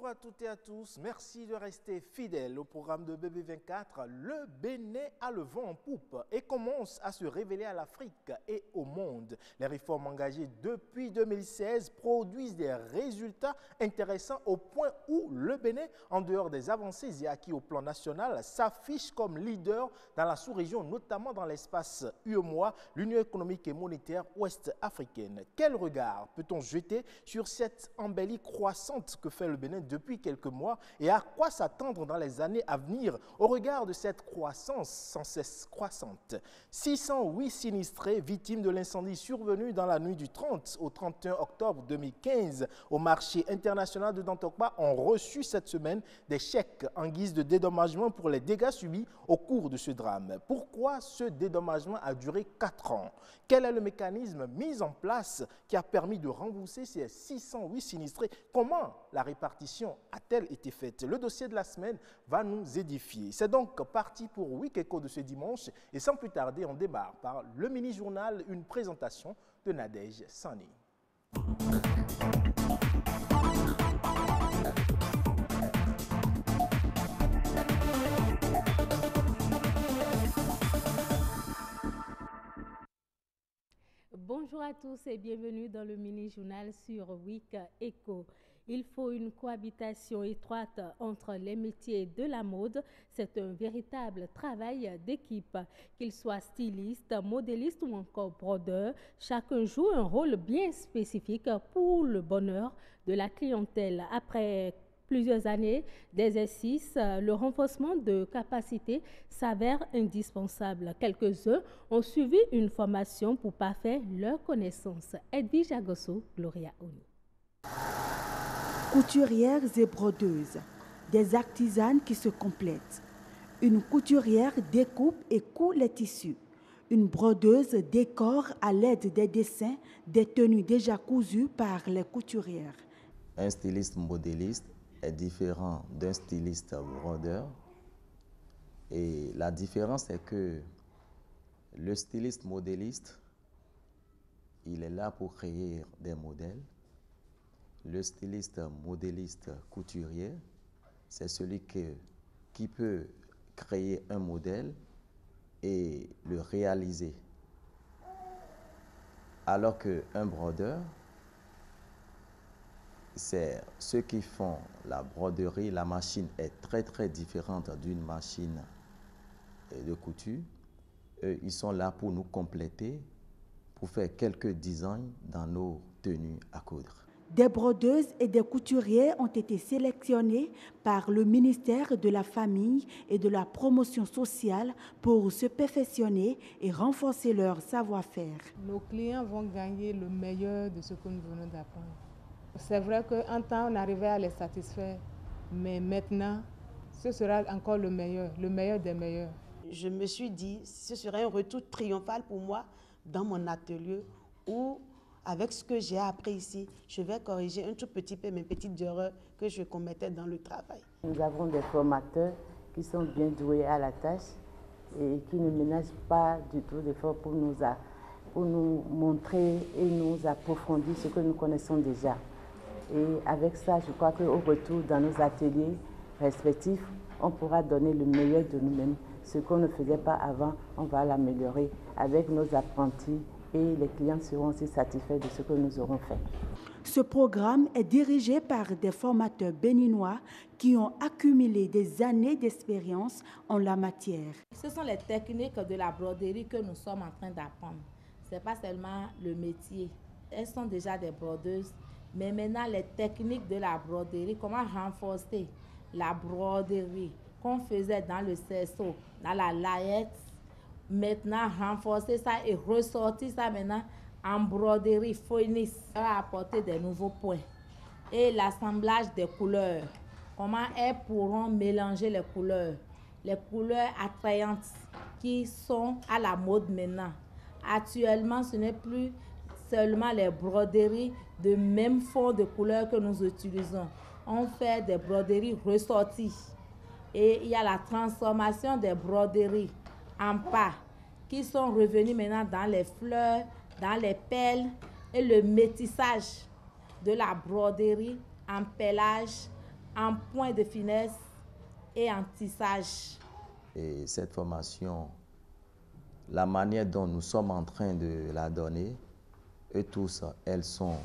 Bonjour à toutes et à tous, merci de rester fidèles au programme de BB24. Le Bénin a le vent en poupe et commence à se révéler à l'Afrique et au monde. Les réformes engagées depuis 2016 produisent des résultats intéressants au point où le Bénin, en dehors des avancées et acquis au plan national, s'affiche comme leader dans la sous-région, notamment dans l'espace UEMOA, l'Union économique et monétaire ouest-africaine. Quel regard peut-on jeter sur cette embellie croissante que fait le Bénin depuis quelques mois et à quoi s'attendre dans les années à venir au regard de cette croissance sans cesse croissante? 608 sinistrés victimes de l'incendie survenu dans la nuit du 30 au 31 octobre 2015 au marché international de Dantokpa ont reçu cette semaine des chèques en guise de dédommagement pour les dégâts subis au cours de ce drame. Pourquoi ce dédommagement a duré 4 ans? Quel est le mécanisme mis en place qui a permis de rembourser ces 608 sinistrés? Comment la répartition a-t-elle été faite? Le dossier de la semaine va nous édifier. C'est donc parti pour Week Echo de ce dimanche et sans plus tarder, on démarre par le mini-journal, une présentation de Nadège Sani. Bonjour à tous et bienvenue dans le mini-journal sur Week Echo. Il faut une cohabitation étroite entre les métiers de la mode. C'est un véritable travail d'équipe. Qu'ils soient stylistes, modélistes ou encore brodeurs, chacun joue un rôle bien spécifique pour le bonheur de la clientèle. Après plusieurs années d'exercice, le renforcement de capacité s'avère indispensable. Quelques-uns ont suivi une formation pour parfaire leurs connaissances. Edwige Agosso, Gloria Oni. Couturières et brodeuses, des artisanes qui se complètent. Une couturière découpe et coud les tissus. Une brodeuse décore à l'aide des dessins des tenues déjà cousues par les couturières. Un styliste modéliste est différent d'un styliste brodeur. Et la différence est que le styliste modéliste, il est là pour créer des modèles. Le styliste modéliste couturier, c'est celui qui peut créer un modèle et le réaliser. Alors qu'un brodeur, c'est ceux qui font la broderie. La machine est très différente d'une machine de couture. Ils sont là pour nous compléter, pour faire quelques designs dans nos tenues à coudre. Des brodeuses et des couturiers ont été sélectionnés par le ministère de la Famille et de la Promotion sociale pour se perfectionner et renforcer leur savoir-faire. Nos clients vont gagner le meilleur de ce que nous venons d'apprendre. C'est vrai qu'en temps, on arrivait à les satisfaire, mais maintenant, ce sera encore le meilleur des meilleurs. Je me suis dit, ce serait un retour triomphal pour moi dans mon atelier où, avec ce que j'ai appris ici, je vais corriger un tout petit peu mes petites erreurs que je commettais dans le travail. Nous avons des formateurs qui sont bien doués à la tâche et qui ne ménagent pas du tout d'efforts pour nous montrer et nous approfondir ce que nous connaissons déjà. Et avec ça, je crois qu'au retour dans nos ateliers respectifs, on pourra donner le meilleur de nous-mêmes. Ce qu'on ne faisait pas avant, on va l'améliorer avec nos apprentis et les clients seront aussi satisfaits de ce que nous aurons fait. Ce programme est dirigé par des formateurs béninois qui ont accumulé des années d'expérience en la matière. Ce sont les techniques de la broderie que nous sommes en train d'apprendre. Ce n'est pas seulement le métier. Elles sont déjà des brodeuses, mais maintenant les techniques de la broderie, comment renforcer la broderie qu'on faisait dans le cerceau, dans la layette. Maintenant, renforcer ça et ressortir ça maintenant en broderie phoenix. Ça va apporter des nouveaux points. Et l'assemblage des couleurs. Comment elles pourront mélanger les couleurs attrayantes qui sont à la mode maintenant. Actuellement, ce n'est plus seulement les broderies de même fond de couleurs que nous utilisons. On fait des broderies ressorties. Et il y a la transformation des broderies en pas qui sont revenus maintenant dans les fleurs, dans les perles et le métissage de la broderie en pelage en point de finesse et en tissage. Et cette formation, la manière dont nous sommes en train de la donner, eux tous, elles sont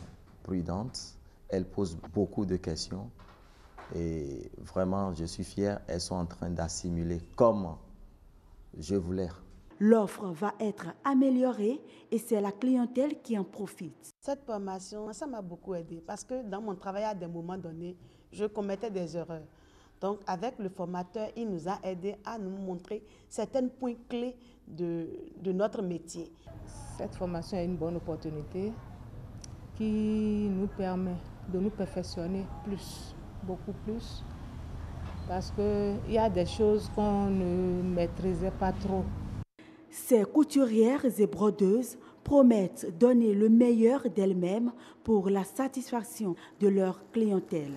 prudentes, elles posent beaucoup de questions et vraiment, je suis fier, elles sont en train d'assimiler comme je voulais. L'offre va être améliorée et c'est la clientèle qui en profite. Cette formation, ça m'a beaucoup aidé parce que dans mon travail, à des moments donnés, je commettais des erreurs. Donc, avec le formateur, il nous a aidés à nous montrer certains points clés de notre métier. Cette formation est une bonne opportunité qui nous permet de nous perfectionner plus, beaucoup plus, parce qu'il y a des choses qu'on ne maîtrisait pas trop. Ces couturières et brodeuses promettent donner le meilleur d'elles-mêmes pour la satisfaction de leur clientèle.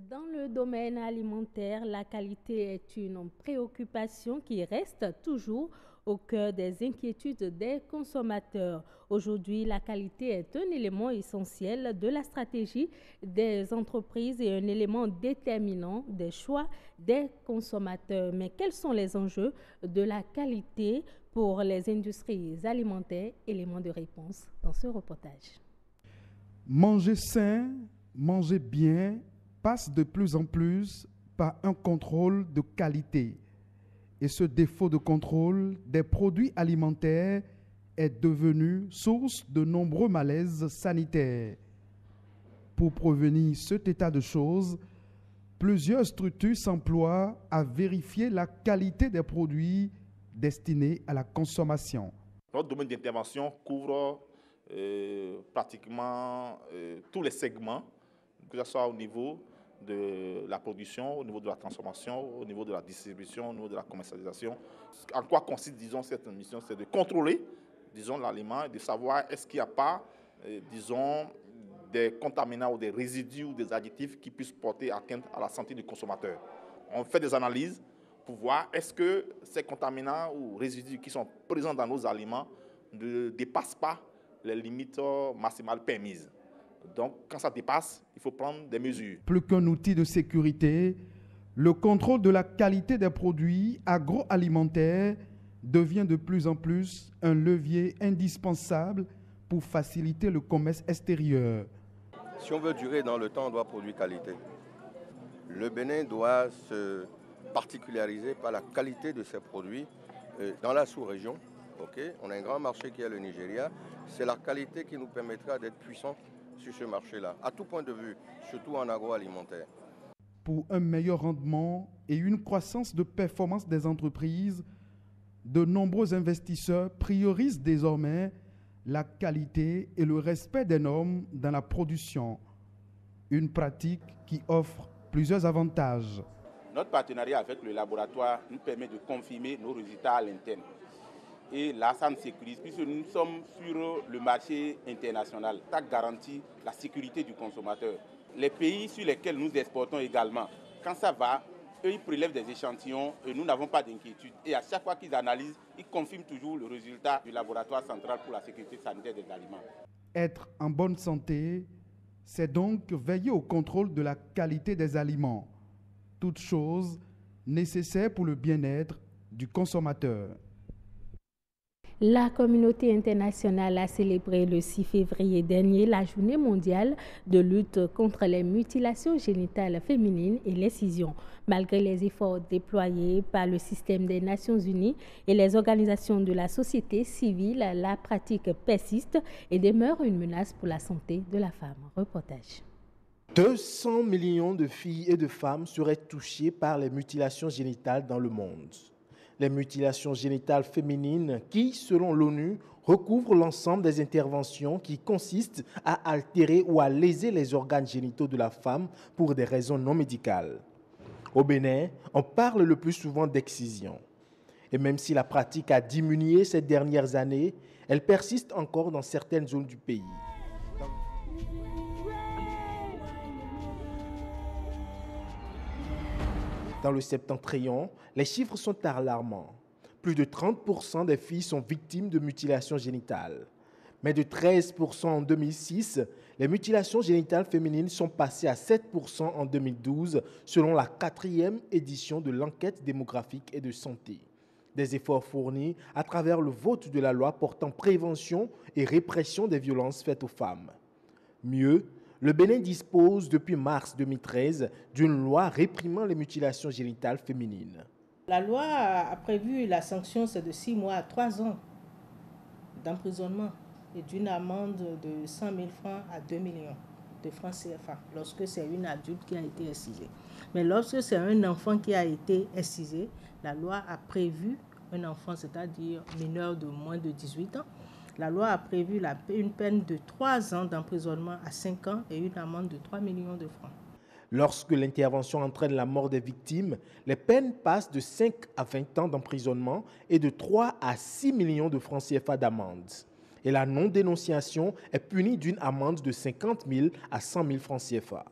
Dans le domaine alimentaire, la qualité est une préoccupation qui reste toujours au cœur des inquiétudes des consommateurs. Aujourd'hui, la qualité est un élément essentiel de la stratégie des entreprises et un élément déterminant des choix des consommateurs. Mais quels sont les enjeux de la qualité pour les industries alimentaires? Élément de réponse dans ce reportage. Manger sain, manger bien passe de plus en plus par un contrôle de qualité. Et ce défaut de contrôle des produits alimentaires est devenu source de nombreux malaises sanitaires. Pour prévenir cet état de choses, plusieurs structures s'emploient à vérifier la qualité des produits destinés à la consommation. Notre domaine d'intervention couvre pratiquement tous les segments, que ce soit au niveau de la production, au niveau de la transformation, au niveau de la distribution, au niveau de la commercialisation. En quoi consiste, disons, cette mission? C'est de contrôler, disons, l'aliment et de savoir est-ce qu'il n'y a pas, disons, des contaminants ou des résidus ou des additifs qui puissent porter atteinte à la santé du consommateur. On fait des analyses pour voir est-ce que ces contaminants ou résidus qui sont présents dans nos aliments ne dépassent pas les limites maximales permises. Donc, quand ça dépasse, il faut prendre des mesures. Plus qu'un outil de sécurité, le contrôle de la qualité des produits agroalimentaires devient de plus en plus un levier indispensable pour faciliter le commerce extérieur. Si on veut durer dans le temps, on doit produire qualité. Le Bénin doit se particulariser par la qualité de ses produits dans la sous-région. Okay? On a un grand marché qui est le Nigeria. C'est la qualité qui nous permettra d'être puissants sur ce marché-là, à tout point de vue, surtout en agroalimentaire. Pour un meilleur rendement et une croissance de performance des entreprises, de nombreux investisseurs priorisent désormais la qualité et le respect des normes dans la production, une pratique qui offre plusieurs avantages. Notre partenariat avec le laboratoire nous permet de confirmer nos résultats à l'interne. Et là, ça nous sécurise, puisque nous sommes sur le marché international. Ça garantit la sécurité du consommateur. Les pays sur lesquels nous exportons également, quand ça va, eux, ils prélèvent des échantillons et nous n'avons pas d'inquiétude. Et à chaque fois qu'ils analysent, ils confirment toujours le résultat du laboratoire central pour la sécurité sanitaire des aliments. Être en bonne santé, c'est donc veiller au contrôle de la qualité des aliments, toute chose nécessaire pour le bien-être du consommateur. La communauté internationale a célébré le 6 février dernier la journée mondiale de lutte contre les mutilations génitales féminines et l'excision. Malgré les efforts déployés par le système des Nations Unies et les organisations de la société civile, la pratique persiste et demeure une menace pour la santé de la femme. Reportage. 200 millions de filles et de femmes seraient touchées par les mutilations génitales dans le monde. Les mutilations génitales féminines qui, selon l'ONU, recouvrent l'ensemble des interventions qui consistent à altérer ou à léser les organes génitaux de la femme pour des raisons non médicales. Au Bénin, on parle le plus souvent d'excision. Et même si la pratique a diminué ces dernières années, elle persiste encore dans certaines zones du pays. Dans le septentrion, les chiffres sont alarmants. Plus de 30% des filles sont victimes de mutilations génitales. Mais de 13% en 2006, les mutilations génitales féminines sont passées à 7% en 2012, selon la 4e édition de l'enquête démographique et de santé. Des efforts fournis à travers le vote de la loi portant prévention et répression des violences faites aux femmes. Mieux, le Bénin dispose depuis mars 2013 d'une loi réprimant les mutilations génitales féminines. La loi a prévu la sanction, c'est de 6 mois à 3 ans d'emprisonnement et d'une amende de 100 000 francs à 2 millions de francs CFA lorsque c'est une adulte qui a été excisée. Mais lorsque c'est un enfant qui a été excisé, la loi a prévu un enfant, c'est-à-dire mineur de moins de 18 ans. La loi a prévu une peine de 3 ans d'emprisonnement à 5 ans et une amende de 3 millions de francs. Lorsque l'intervention entraîne la mort des victimes, les peines passent de 5 à 20 ans d'emprisonnement et de 3 à 6 millions de francs CFA d'amende. Et la non-dénonciation est punie d'une amende de 50 000 à 100 000 francs CFA.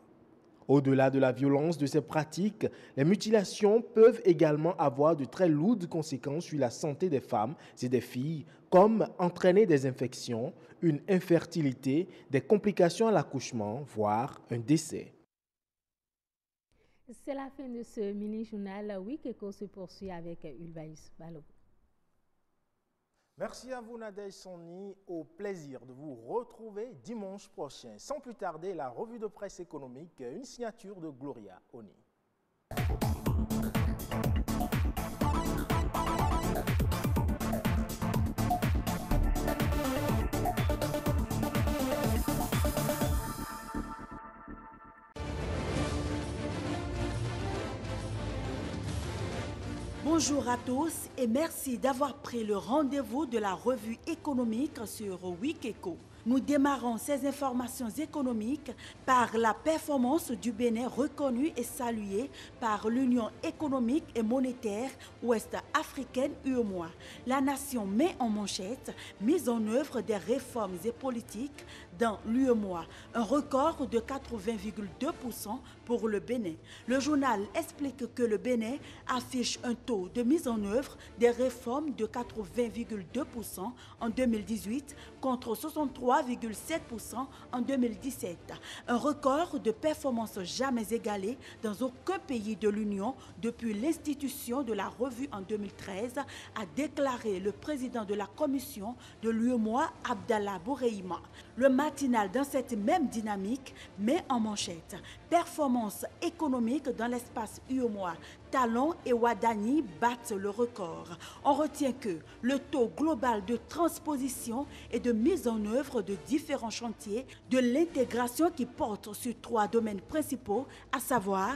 Au-delà de la violence de ces pratiques, les mutilations peuvent également avoir de très lourdes conséquences sur la santé des femmes et des filles, comme entraîner des infections, une infertilité, des complications à l'accouchement, voire un décès. C'est la fin de ce mini-journal. Wikeko se poursuit avec Ulvaïs Balogo. Merci à vous Nadège Sonni, au plaisir de vous retrouver dimanche prochain. Sans plus tarder, la revue de presse économique, une signature de Gloria Oni. Bonjour à tous et merci d'avoir pris le rendez-vous de la revue économique sur Wikeko. Nous démarrons ces informations économiques par la performance du Bénin reconnue et saluée par l'Union économique et monétaire ouest-africaine UEMOA. La nation met en manchette mise en œuvre des réformes et politiques dans l'UEMOA, un record de 80,2% pour le Bénin. Le journal explique que le Bénin affiche un taux de mise en œuvre des réformes de 80,2% en 2018 contre 63,7% en 2017. Un record de performance jamais égalé dans aucun pays de l'Union depuis l'institution de la revue en 2013, a déclaré le président de la commission de l'UEMOA, Abdallah Boureima. Le matinal, dans cette même dynamique, met en manchette performance économique dans l'espace UEMOA. Talon et Ouadani battent le record. On retient que le taux global de transposition et de mise en œuvre de différents chantiers de l'intégration qui portent sur 3 domaines principaux, à savoir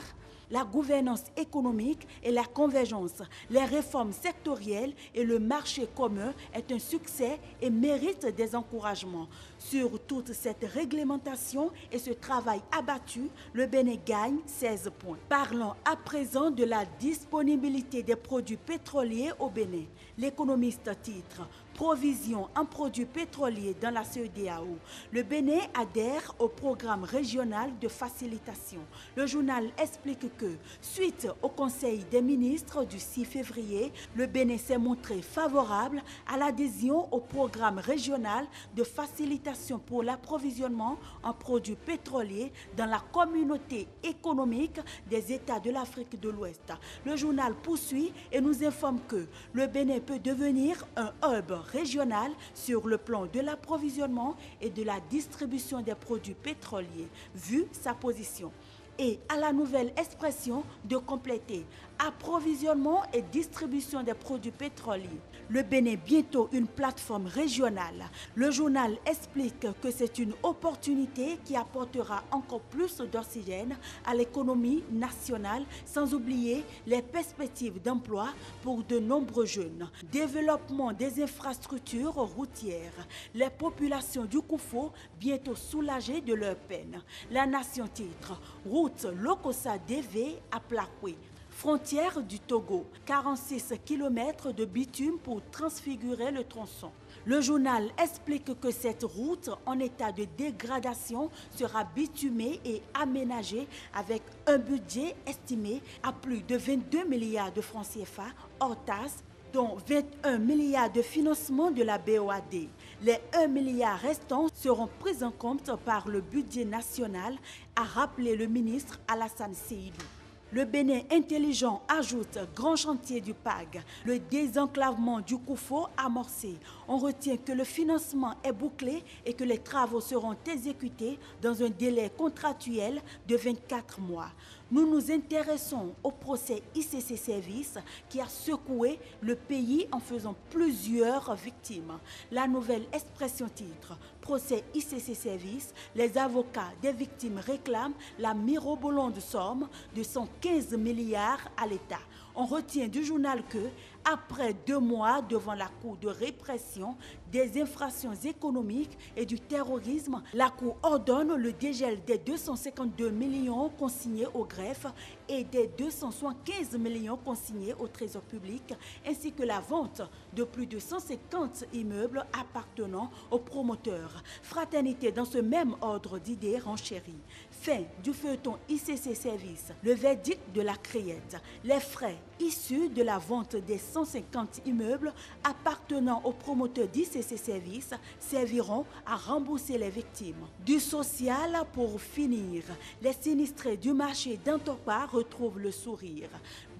la gouvernance économique et la convergence, les réformes sectorielles et le marché commun est un succès et mérite des encouragements. Sur toute cette réglementation et ce travail abattu, le Bénin gagne 16 points. Parlons à présent de la disponibilité des produits pétroliers au Bénin. L'économiste titre provision en produits pétroliers dans la CEDEAO. Le Bénin adhère au programme régional de facilitation. Le journal explique que, suite au Conseil des ministres du 6 février, le Bénin s'est montré favorable à l'adhésion au programme régional de facilitation pour l'approvisionnement en produits pétroliers dans la communauté économique des États de l'Afrique de l'Ouest. Le journal poursuit et nous informe que le Bénin peut devenir un hub régional sur le plan de l'approvisionnement et de la distribution des produits pétroliers, vu sa position. Et à la nouvelle expression de compléter approvisionnement et distribution des produits pétroliers. Le Bénin bientôt une plateforme régionale. Le journal explique que c'est une opportunité qui apportera encore plus d'oxygène à l'économie nationale, sans oublier les perspectives d'emploi pour de nombreux jeunes. Développement des infrastructures routières. Les populations du Koufo bientôt soulagées de leur peine. La Nation titre route Lokossa-DV à Plakoué. Frontière du Togo, 46 km de bitume pour transfigurer le tronçon. Le journal explique que cette route en état de dégradation sera bitumée et aménagée avec un budget estimé à plus de 22 milliards de francs CFA hors taxes, dont 21 milliards de financement de la BOAD. Les 1 milliard restants seront pris en compte par le budget national, a rappelé le ministre Alassane Seydou. Le Bénin intelligent ajoute grand chantier du PAG, le désenclavement du Koufo amorcé. On retient que le financement est bouclé et que les travaux seront exécutés dans un délai contractuel de 24 mois. Nous nous intéressons au procès ICC Service qui a secoué le pays en faisant plusieurs victimes. La nouvelle expression titre « Procès ICC Service », les avocats des victimes réclament la mirobolante somme de 115 milliards à l'État. On retient du journal que, après 2 mois devant la Cour de répression des infractions économiques et du terrorisme, la Cour ordonne le dégel des 252 millions consignés au greffe et des 275 millions consignés au Trésor public, ainsi que la vente de plus de 150 immeubles appartenant aux promoteurs. Fraternité dans ce même ordre d'idées renchérit. Fin du feuilleton ICC Service, le verdict de la Criette. Les frais issus de la vente des 150 immeubles appartenant aux promoteurs d'ICC Service serviront à rembourser les victimes. Du social pour finir, les sinistrés du marché d'Antopa retrouvent le sourire.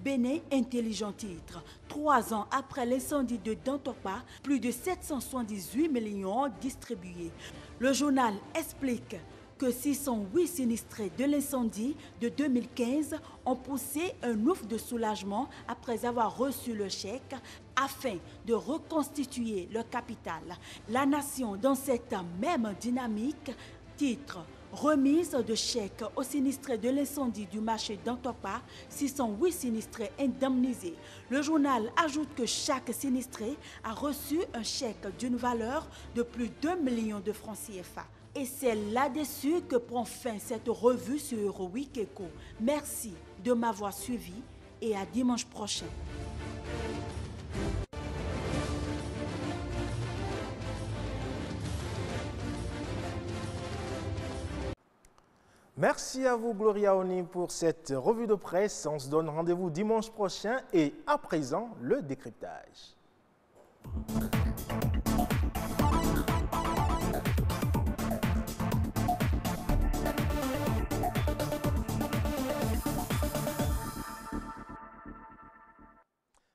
Bénin intelligent titre. 3 ans après l'incendie de Dantopa, plus de 778 millions distribués. Le journal explique que 608 sinistrés de l'incendie de 2015 ont poussé un ouf de soulagement après avoir reçu le chèque afin de reconstituer leur capital. La nation, dans cette même dynamique, titre remise de chèques aux sinistrés de l'incendie du marché d'Antopa, 608 sinistrés indemnisés. Le journal ajoute que chaque sinistré a reçu un chèque d'une valeur de plus d'1 million de francs CFA. Et c'est là-dessus que prend fin cette revue sur Wikeko. Merci de m'avoir suivi et à dimanche prochain. Merci à vous, Gloria Oni, pour cette revue de presse. On se donne rendez-vous dimanche prochain et à présent, le décryptage.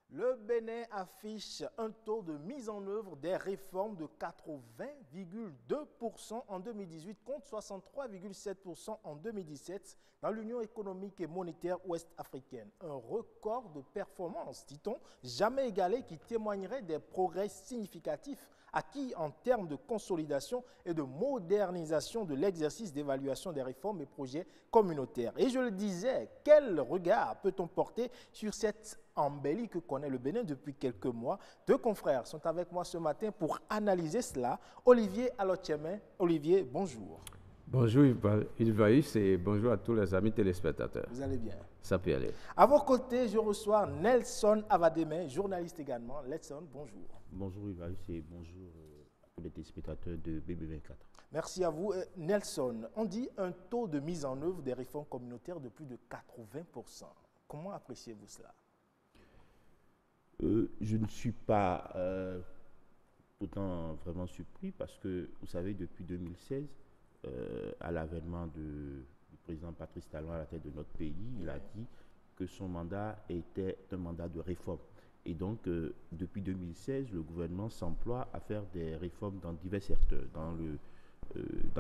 Le Bénin affiche un taux de mise en œuvre des réformes de 80,2% en 2018 contre 63,7% en 2017 dans l'Union économique et monétaire ouest-africaine. Un record de performance, dit-on, jamais égalé qui témoignerait des progrès significatifs acquis en termes de consolidation et de modernisation de l'exercice d'évaluation des réformes et projets communautaires. Et je le disais, quel regard peut-on porter sur cette embellie que connaît le Bénin depuis quelques mois? 2 confrères sont avec moi ce matin pour analyser cela. Olivier Alotchemin. Olivier, bonjour. Bonjour Yves et bonjour à tous les amis téléspectateurs. Vous allez bien? Ça peut aller. À vos côtés, je reçois Nelson Avademe, journaliste également. Nelson, bonjour. Bonjour Yves et bonjour à tous les téléspectateurs de BB24. Merci à vous. Nelson, on dit un taux de mise en œuvre des réformes communautaires de plus de 80%. Comment appréciez-vous cela? Je ne suis pas pourtant vraiment surpris parce que, vous savez, depuis 2016, à l'avènement du président Patrice Talon à la tête de notre pays, il a dit que son mandat était un mandat de réforme. Et donc, depuis 2016, le gouvernement s'emploie à faire des réformes dans divers secteurs, dans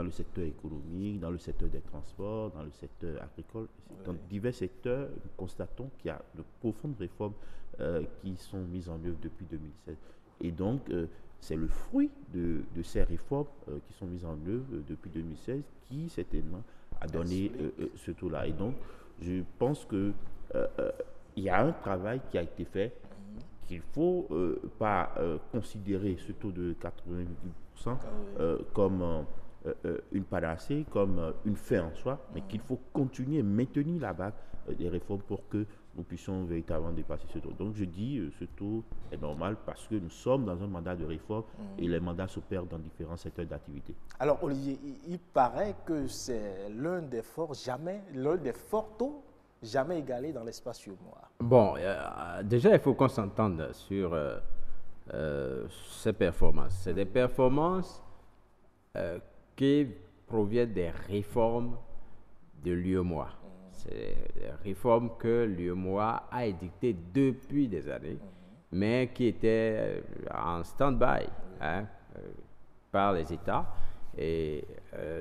le secteur économique, dans le secteur des transports, dans le secteur agricole. Dans divers secteurs, nous constatons qu'il y a de profondes réformes qui sont mises en œuvre depuis 2016. Et donc, c'est le fruit de ces réformes qui sont mises en œuvre depuis 2016 qui, certainement, a donné ce taux-là. Et donc, je pense qu'il y a un travail qui a été fait, qu'il ne faut pas considérer ce taux de 80% comme une panacée, comme une fin en soi, mais qu'il faut continuer, maintenir la barre des réformes pour que nous puissions véritablement dépasser ce taux. Donc je dis, ce taux est normal parce que nous sommes dans un mandat de réforme et les mandats s'opèrent dans différents secteurs d'activité. Alors Olivier, il paraît que c'est l'un des forts taux jamais égalés dans l'espace UEMOA. Bon, déjà il faut qu'on s'entende sur ces performances. C'est des performances qui proviennent des réformes de l'UEMOA. C'est des réformes que l'UEMOA a édictées depuis des années, mais qui étaient en stand-by par les États. Et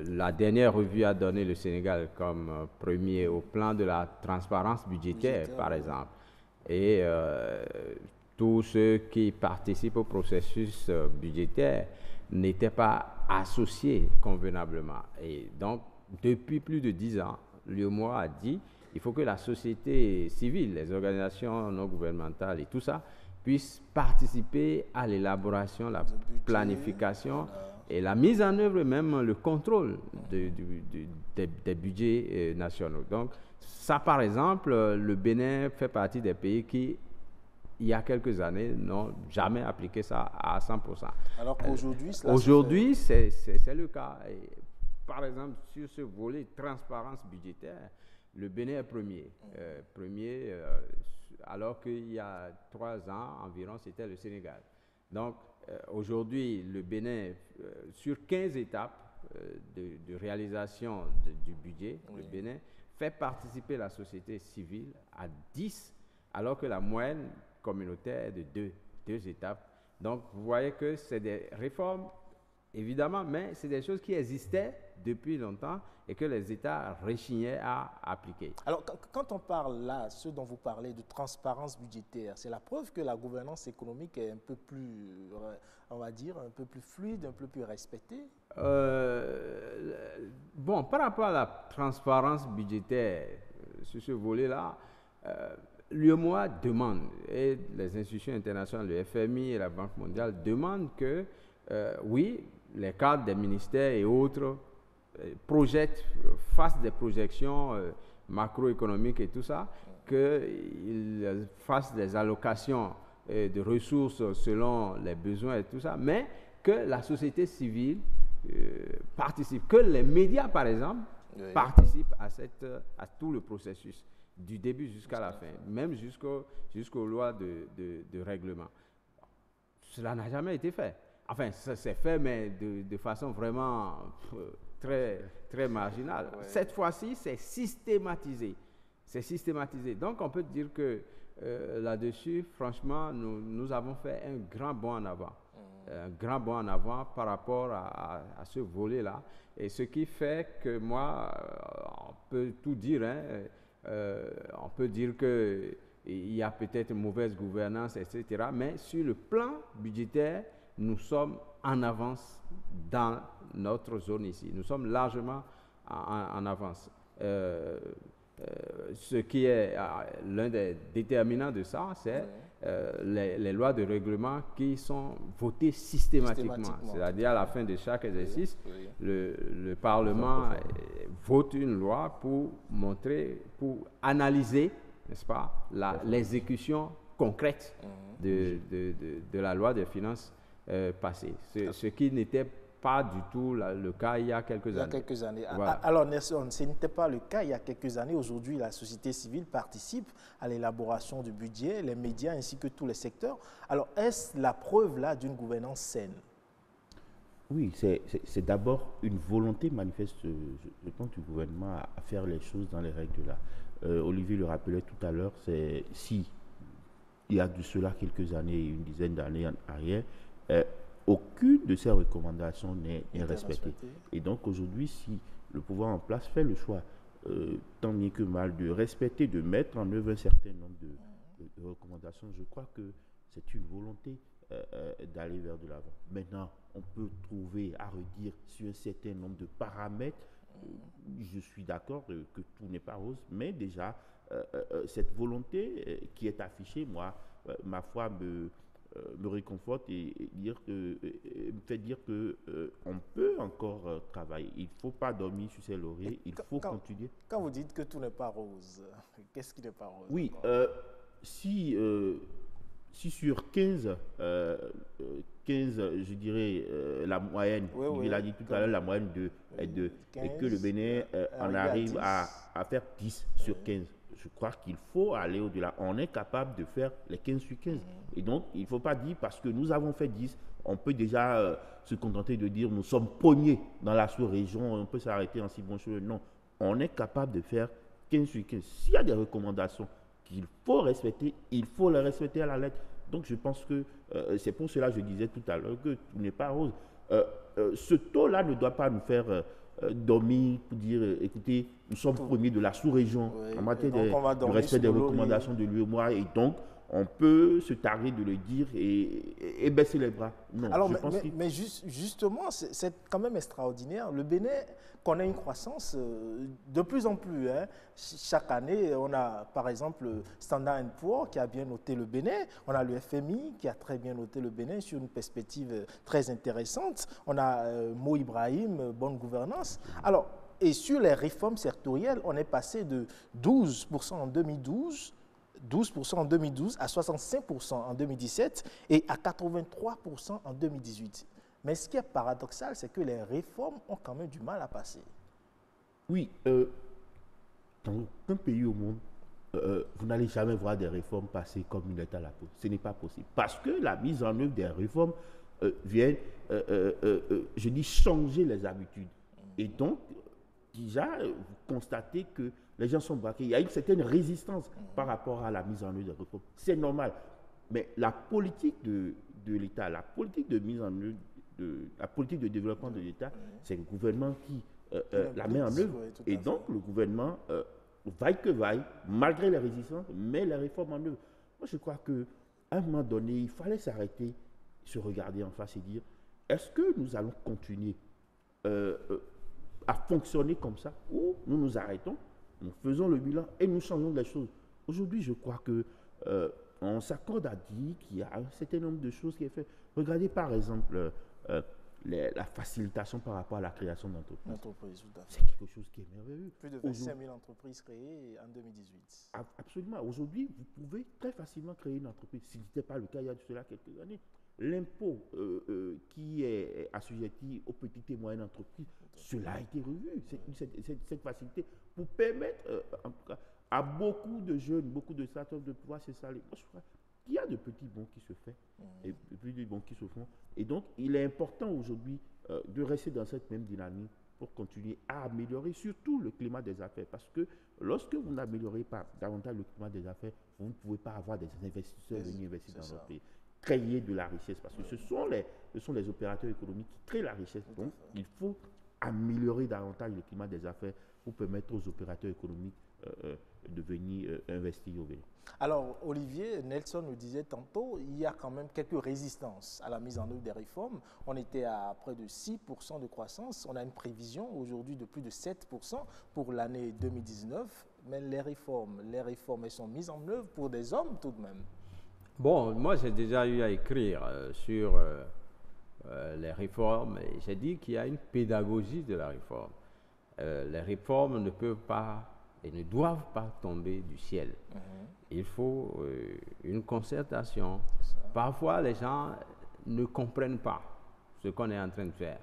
la dernière revue a donné le Sénégal comme premier au plan de la transparence budgétaire, par exemple. Et tous ceux qui participent au processus budgétaire n'étaient pas associés convenablement. Et donc, depuis plus de 10 ans, l'UEMOA a dit qu'il faut que la société civile, les organisations non gouvernementales et tout ça, puissent participer à l'élaboration, la planification et la mise en œuvre, même le contrôle des budgets nationaux. Donc, ça, par exemple, le Bénin fait partie des pays qui, il y a quelques années, n'ont jamais appliqué ça à 100%. Alors qu'aujourd'hui, aujourd'hui, c'est le cas. Et, par exemple, sur ce volet transparence budgétaire, le Bénin est premier. Alors qu'il y a 3 ans environ, c'était le Sénégal. Donc, aujourd'hui, le Bénin, sur 15 étapes de réalisation du budget, le Bénin fait participer la société civile à 10, alors que la moyenne communautaire est de 2 étapes. Donc, vous voyez que c'est des réformes, évidemment, mais c'est des choses qui existaient depuis longtemps et que les États rechignaient à appliquer. Alors, quand on parle là, ce dont vous parlez de transparence budgétaire, c'est la preuve que la gouvernance économique est un peu plus, on va dire, un peu plus fluide, un peu plus respectée. Bon, par rapport à la transparence budgétaire, sur ce volet-là, l'UEMOA demande, et les institutions internationales, le FMI et la Banque mondiale demandent que, oui, les cadres des ministères et autres fassent des projections macroéconomiques et tout ça, qu'ils fassent des allocations de ressources selon les besoins et tout ça, mais que la société civile participe, que les médias, par exemple, participent à tout le processus, du début jusqu'à la fin, même jusqu'aux lois de règlement. Cela n'a jamais été fait. Enfin, ça s'est fait, mais de façon vraiment très, très marginale. Cette fois-ci, c'est systématisé. C'est systématisé. Donc, on peut dire que là-dessus, franchement, nous avons fait un grand bond en avant. Un grand bond en avant par rapport à ce volet-là. Et ce qui fait que moi, on peut tout dire, on peut dire qu'il y a peut-être une mauvaise gouvernance, etc. Mais sur le plan budgétaire, nous sommes en avance dans notre zone ici. Nous sommes largement en avance. Ce qui est l'un des déterminants de ça, c'est les lois de règlement qui sont votées systématiquement. C'est-à-dire à la fin de chaque exercice, le Parlement vote une loi pour analyser, n'est-ce pas, l'exécution concrète de la loi des finances passée. Ce qui n'était pas du tout le cas il y a quelques années. Voilà. Alors, Nelson, ce n'était pas le cas il y a quelques années. Aujourd'hui, la société civile participe à l'élaboration du budget, les médias ainsi que tous les secteurs. Alors, est-ce la preuve là d'une gouvernance saine? Oui, c'est d'abord une volonté manifeste, je pense, du gouvernement à faire les choses dans les règles là. Olivier le rappelait tout à l'heure, si il y a de cela quelques années, une dizaine d'années en arrière, aucune de ces recommandations n'est respectée. Et donc aujourd'hui, si le pouvoir en place fait le choix, tant bien que mal, de respecter, de mettre en œuvre un certain nombre de recommandations, je crois que c'est une volonté d'aller vers de l'avant. Maintenant, on peut trouver à redire sur un certain nombre de paramètres. Je suis d'accord que tout n'est pas rose, mais déjà, cette volonté qui est affichée, moi, ma foi, me réconforte et me fait dire qu'on peut encore travailler. Il ne faut pas dormir sur ses lauriers, il faut continuer. Quand vous dites que tout n'est pas rose, qu'est-ce qui n'est pas rose? Oui, si sur 15, je dirais, la moyenne, il a dit tout à l'heure, la moyenne est de 15, et que le Bénin en arrive à faire 10 sur 15. Je crois qu'il faut aller au-delà. On est capable de faire les 15 sur 15. Et donc, il ne faut pas dire parce que nous avons fait 10, on peut déjà se contenter de dire nous sommes premiers dans la sous-région, on peut s'arrêter en si bon chemin. Non, on est capable de faire 15 sur 15. S'il y a des recommandations qu'il faut respecter, il faut les respecter à la lettre. Donc, je pense que c'est pour cela que je disais tout à l'heure que tout n'est pas rose. Ce taux-là ne doit pas nous faire dormir pour dire, écoutez, nous sommes premiers de la sous-région en matière du respect des recommandations de l'UEMOA et donc on peut se targuer de le dire et baisser les bras. Non, alors, mais justement, c'est quand même extraordinaire. Le Bénin connaît une croissance de plus en plus. Hein. Chaque année, on a par exemple le Standard & Poor's qui a bien noté le Bénin. On a le FMI qui a très bien noté le Bénin sur une perspective très intéressante. On a Mo Ibrahim, bonne gouvernance. Alors, et sur les réformes sectorielles, on est passé de 12% en 2012 à 65% en 2017 et à 83% en 2018. Mais ce qui est paradoxal, c'est que les réformes ont quand même du mal à passer. Oui, dans aucun pays au monde, vous n'allez jamais voir des réformes passer comme une lettre à la poste. Ce n'est pas possible. Parce que la mise en œuvre des réformes vient, je dis, changer les habitudes. Et donc, déjà, vous constatez que les gens sont braqués. Il y a une certaine résistance par rapport à la mise en œuvre des réformes. C'est normal. Mais la politique de l'État, la politique de mise en œuvre, la politique de développement de l'État, c'est le gouvernement qui la met en œuvre. Et donc, le gouvernement, vaille que vaille, malgré les résistances, met les réformes en œuvre. Moi, je crois qu'à un moment donné, il fallait s'arrêter, se regarder en face et dire, est-ce que nous allons continuer à fonctionner comme ça ou nous nous arrêtons, nous faisons le bilan et nous changeons les choses. Aujourd'hui, je crois que on s'accorde à dire qu'il y a un certain nombre de choses qui est fait. Regardez par exemple la facilitation par rapport à la création d'entreprises. C'est quelque chose qui est merveilleux. Plus de 25 000 entreprises créées en 2018. Absolument. Aujourd'hui, vous pouvez très facilement créer une entreprise. Ce n'était pas le cas il y a de cela quelques années. L'impôt qui est assujetti aux petites et moyennes entreprises, cela a été revu. Cette facilité pour permettre en tout cas, à beaucoup de jeunes, beaucoup de startups de pouvoir s'installer. Moi, je crois qu'il y a de petits bons qui se font et de petits bons qui se font. Et donc, il est important aujourd'hui de rester dans cette même dynamique pour continuer à améliorer surtout le climat des affaires. Parce que lorsque vous n'améliorez pas davantage le climat des affaires, vous ne pouvez pas avoir des investisseurs venir investir dans votre pays. Créer de la richesse, parce que ce sont les opérateurs économiques qui créent la richesse. Donc, il faut améliorer davantage le climat des affaires pour permettre aux opérateurs économiques de venir investir au Bénin. Alors, Olivier, Nelson nous disait tantôt, il y a quand même quelques résistances à la mise en œuvre des réformes. On était à près de 6% de croissance. On a une prévision aujourd'hui de plus de 7% pour l'année 2019. Mais les réformes, elles sont mises en œuvre pour des hommes tout de même. Bon, moi j'ai déjà eu à écrire sur les réformes et j'ai dit qu'il y a une pédagogie de la réforme. Les réformes ne peuvent pas et ne doivent pas tomber du ciel. Il faut une concertation. Parfois les gens ne comprennent pas ce qu'on est en train de faire.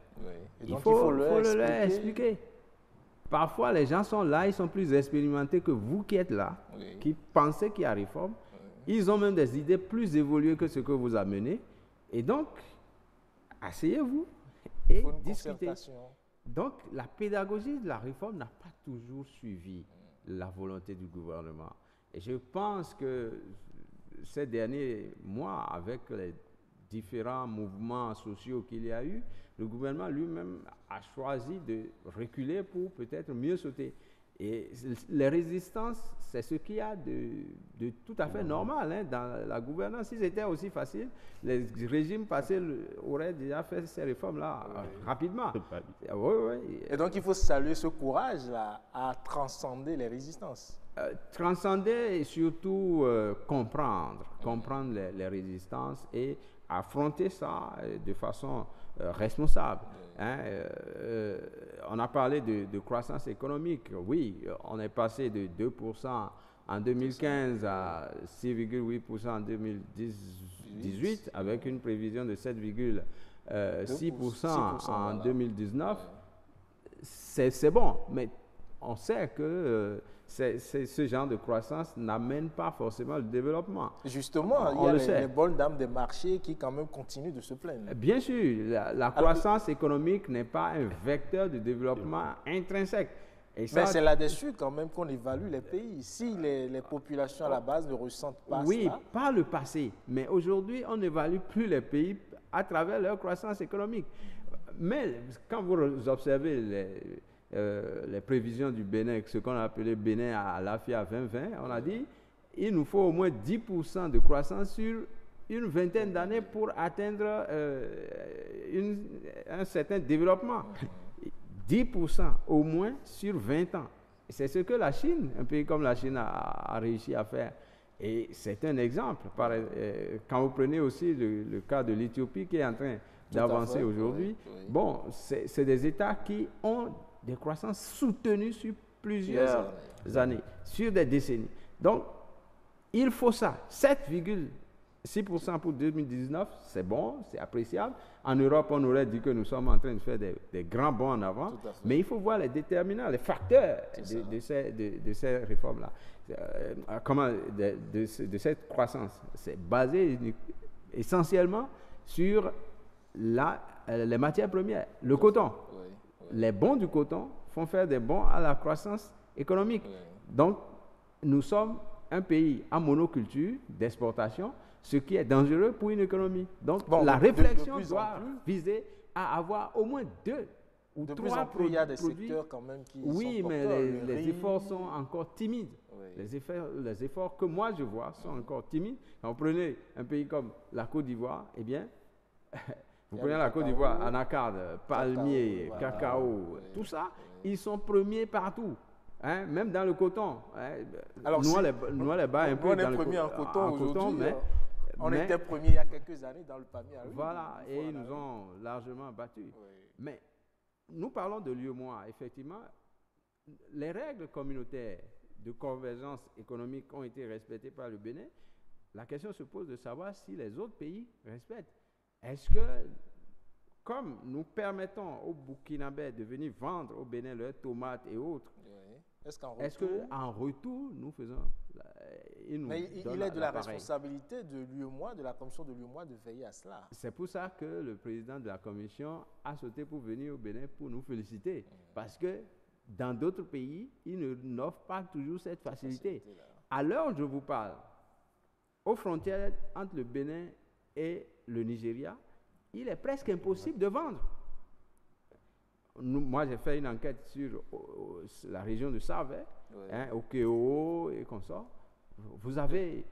Il faut leur expliquer. Parfois les gens sont là, ils sont plus expérimentés que vous qui êtes là, qui pensez qu'il y a réforme. Ils ont même des idées plus évoluées que ce que vous amenez. Et donc, asseyez-vous et discutez. Donc, la pédagogie de la réforme n'a pas toujours suivi la volonté du gouvernement. Et je pense que ces derniers mois, avec les différents mouvements sociaux qu'il y a eu, le gouvernement lui-même a choisi de reculer pour peut-être mieux sauter. Et les résistances, c'est ce qu'il y a de tout à fait normal hein, dans la gouvernance. Si c'était aussi facile, les régimes passés auraient déjà fait ces réformes-là rapidement. Et donc, il faut saluer ce courage-là à transcender les résistances. Transcender et surtout comprendre les résistances et affronter ça de façon responsable. Hein, on a parlé de croissance économique. Oui, on est passé de 2% en 2015 à 6,8% en 2018 avec une prévision de 7,6% en 2019. C'est bon, mais on sait que ce genre de croissance n'amène pas forcément le développement. Justement, il y a les bonnes dames des marchés qui quand même continuent de se plaindre. Bien sûr, la croissance économique n'est pas un vecteur de développement intrinsèque. Mais c'est là-dessus quand même qu'on évalue les pays. Si les populations à la base ne ressentent pas ça. Oui, par le passé. Mais aujourd'hui, on n'évalue plus les pays à travers leur croissance économique. Mais quand vous observez les prévisions du Bénin, ce qu'on a appelé Bénin à l'AFIA 2020, on a dit il nous faut au moins 10% de croissance sur une vingtaine d'années pour atteindre un certain développement. 10% au moins sur 20 ans. C'est ce que la Chine, un pays comme la Chine a réussi à faire. Et c'est un exemple. Quand vous prenez aussi le cas de l'Éthiopie qui est en train d'avancer aujourd'hui, bon, c'est des États qui ont des croissances soutenues sur plusieurs années, sur des décennies. Donc, il faut ça. 7,6% pour 2019, c'est bon, c'est appréciable. En Europe, on aurait dit que nous sommes en train de faire des grands bonds en avant, mais il faut voir les déterminants, les facteurs de ces réformes-là. De cette croissance. C'est basé essentiellement sur les matières premières, le coton. Les bons du coton font faire des bons à la croissance économique. Donc, nous sommes un pays en monoculture d'exportation, ce qui est dangereux pour une économie. Donc, la réflexion doit viser à avoir au moins 2 ou 3 produits. Il y a des secteurs quand même qui sont mais les efforts sont encore timides. Les efforts que moi je vois sont encore timides. Quand vous prenez un pays comme la Côte d'Ivoire, eh bien, vous prenez la Côte d'Ivoire, anacarde, palmier, cacao, tout ça, ils sont premiers partout. Hein, même dans le coton. Hein. Alors, nous, les bas un peu on dans est premier en coton aujourd'hui. On mais était premier il y a quelques années dans le palmier. Voilà, et ils nous ont largement battus. Mais nous parlons de l'UEMOA. Effectivement, les règles communautaires de convergence économique ont été respectées par le Bénin. La question se pose de savoir si les autres pays respectent. Est-ce que, comme nous permettons aux Burkinabés de venir vendre au Bénin leurs tomates et autres, est-ce qu'en retour, nous faisons... Mais il est de la responsabilité de l'UEMOA, de la commission de l'UEMOA, de veiller à cela. C'est pour ça que le président de la commission a sauté pour venir au Bénin pour nous féliciter. Parce que dans d'autres pays, ils n'offrent pas toujours cette facilité. À l'heure où je vous parle, aux frontières entre le Bénin et le Nigeria, il est presque impossible de vendre. Moi, j'ai fait une enquête sur la région de Save, Okeo et consorts. Vous avez...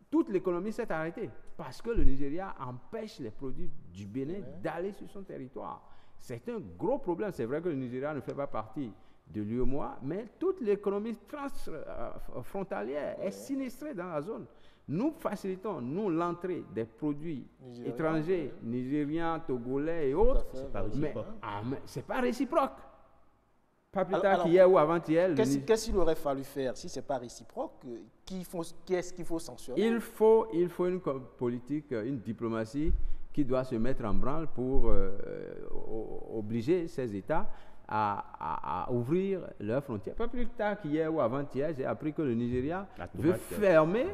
toute l'économie s'est arrêtée parce que le Nigeria empêche les produits du Bénin d'aller sur son territoire. C'est un gros problème. C'est vrai que le Nigeria ne fait pas partie de l'UEMOA, mais toute l'économie transfrontalière est sinistrée dans la zone. Nous facilitons, l'entrée des produits étrangers, nigériens, togolais et autres. C'est pas réciproque. Mais c'est pas réciproque. Pas plus tard qu'hier ou avant-hier. Qu'est-ce qu'il aurait fallu faire si ce n'est pas réciproque? Qu'est-ce qu'il faut sanctionner? Il faut une politique, une diplomatie qui doit se mettre en branle pour obliger ces États à ouvrir leurs frontières. Pas plus tard qu'hier ou avant-hier, j'ai appris que le Nigeria veut fermer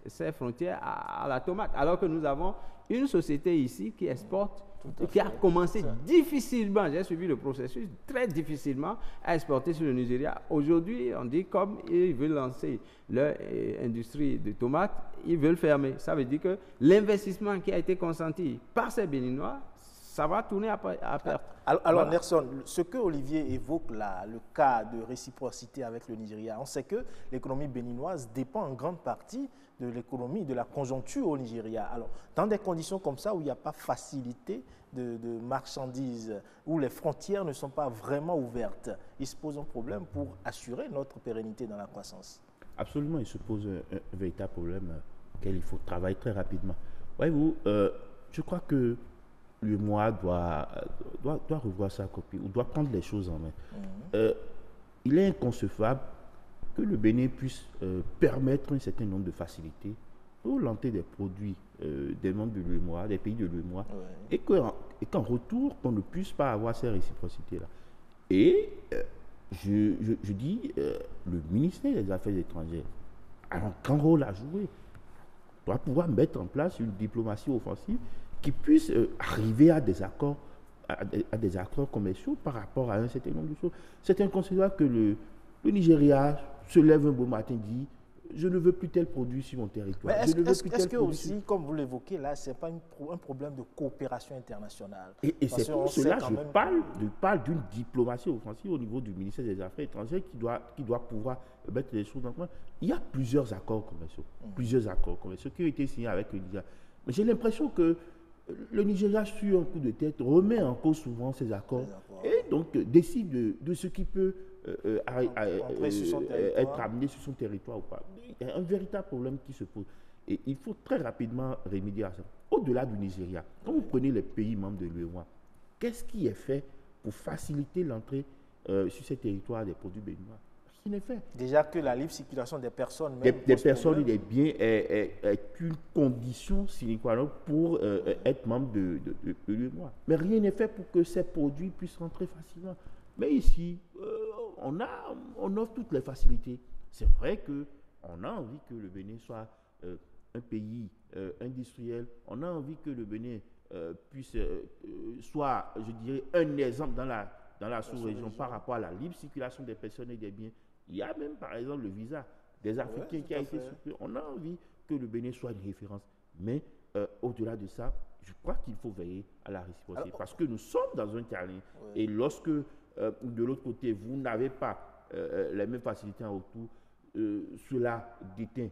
ses frontières à la tomate, alors que nous avons une société ici qui exporte, qui a commencé difficilement, j'ai suivi le processus, très difficilement à exporter sur le Nigeria. Aujourd'hui, on dit comme ils veulent lancer leur industrie de tomates, ils veulent fermer. Ça veut dire que l'investissement qui a été consenti par ces Béninois, ça va tourner à perte. Alors Nelson, ce que Olivier évoque là, le cas de réciprocité avec le Nigeria, on sait que l'économie béninoise dépend en grande partie de l'économie, de la conjoncture au Nigeria. Alors, dans des conditions comme ça, où il n'y a pas facilité de marchandises, où les frontières ne sont pas vraiment ouvertes, il se pose un problème pour assurer notre pérennité dans la croissance. Absolument, il se pose un véritable problème auquel il faut travailler très rapidement. Voyez-vous, je crois que l'UEMOA doit revoir sa copie, ou doit prendre les choses en main. Il est inconcevable que le Bénin puisse permettre un certain nombre de facilités pour l'entrée des produits des membres de l'UEMOA, des pays de l'UEMOA, et qu'en retour, qu'on ne puisse pas avoir ces réciprocités-là. Et je dis, le ministère des Affaires étrangères a un grand rôle à jouer. Doit pouvoir mettre en place une diplomatie offensive qui puisse arriver à des accords, à des accords commerciaux par rapport à un certain nombre de choses. C'est inconcevable que le Nigeria se lève un beau matin et dit je ne veux plus tel produit sur mon territoire. Mais est-ce que aussi, comme vous l'évoquez là, ce n'est pas un problème de coopération internationale? Et c'est pour cela que je parle d'une diplomatie offensive au niveau du ministère des Affaires étrangères qui doit pouvoir mettre les choses en place. Il y a plusieurs accords commerciaux, qui ont été signés avec le Nigeria. Mais j'ai l'impression que le Nigeria, sur un coup de tête, remet en cause souvent ces accords et donc décide de ce qui peut être amené sur son territoire ou pas. Il y a un véritable problème qui se pose. Et il faut très rapidement remédier à ça. Au-delà du Nigeria, quand vous prenez les pays membres de l'UEMOA, qu'est-ce qui est fait pour faciliter l'entrée sur ces territoires des produits béninois? Rien n'est fait. Déjà que la libre circulation des personnes, des personnes et des biens est une condition sine qua non pour être membre de l'UEMOA. Mais rien n'est fait pour que ces produits puissent rentrer facilement. Mais ici, on offre toutes les facilités. C'est vrai qu'on a envie que le Bénin soit un pays industriel. On a envie que le Bénin puisse soit, je dirais, un exemple dans la sous-région par rapport à la libre circulation des personnes et des biens. Il y a même, par exemple, le visa des Africains qui a été supprimé. On a envie que le Bénin soit une référence. Mais au-delà de ça, je crois qu'il faut veiller à la réciprocité. Parce que nous sommes dans un terrain. Et lorsque de l'autre côté, vous n'avez pas les mêmes facilités en retour, cela déteint.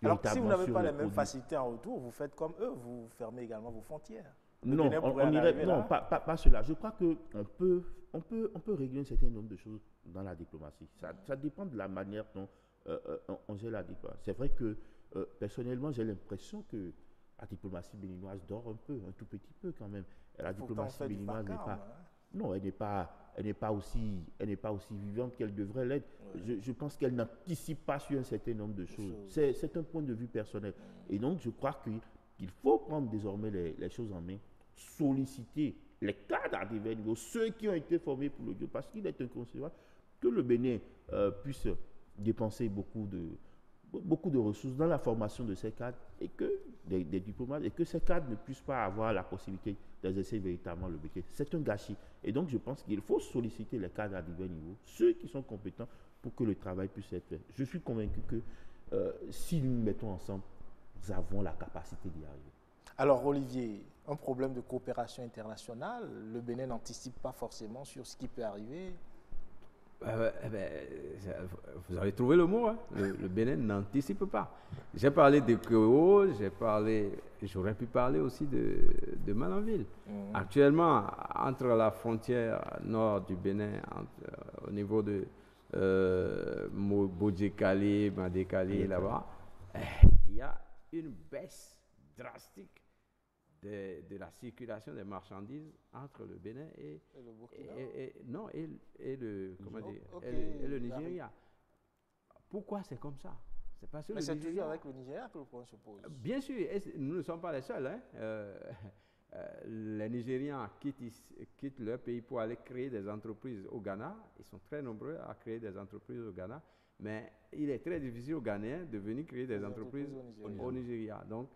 Alors, si vous n'avez pas les mêmes facilités en retour, vous faites comme eux, vous fermez également vos frontières. Non, pas cela. Je crois qu'on peut régler un certain nombre de choses dans la diplomatie. Ça dépend de la manière dont on gère la diplomatie. C'est vrai que, personnellement, j'ai l'impression que la diplomatie béninoise dort un peu, un tout petit peu quand même. La diplomatie béninoise n'est pas... Non, elle n'est pas aussi vivante qu'elle devrait l'être. Je pense qu'elle n'anticipe pas sur un certain nombre de choses. C'est un point de vue personnel. Et donc, je crois qu'il faut prendre désormais les choses en main, solliciter les cadres à divers niveaux, ceux qui ont été formés pour le jeu, parce qu'il est inconcevable que le Bénin puisse dépenser beaucoup de ressources dans la formation de ces cadres et que des diplomates et que ces cadres ne puissent pas avoir la possibilité d'exercer véritablement le métier. C'est un gâchis. Et donc, je pense qu'il faut solliciter les cadres à divers niveaux, ceux qui sont compétents pour que le travail puisse être fait. Je suis convaincu que si nous nous mettons ensemble, nous avons la capacité d'y arriver. Alors, Olivier, un problème de coopération internationale, le Bénin n'anticipe pas forcément sur ce qui peut arriver. Vous avez trouvé le mot, hein? Le Bénin n'anticipe pas. J'ai parlé de Kéo, j'aurais pu parler aussi de Malanville. Actuellement, entre la frontière nord du Bénin, au niveau de Bodjekali, Madekali, là-bas, il y a une baisse drastique de la circulation des marchandises entre le Bénin et le Nigeria. Pourquoi c'est comme ça? C'est parce que mais c'est toujours avec le Nigeria que le problème se pose. Bien sûr, nous ne sommes pas les seuls. Hein. Les Nigérians quittent leur pays pour aller créer des entreprises au Ghana. Ils sont très nombreux à créer des entreprises au Ghana. Mais il est très difficile aux Ghanéens de venir créer des entreprises au Nigeria. Donc,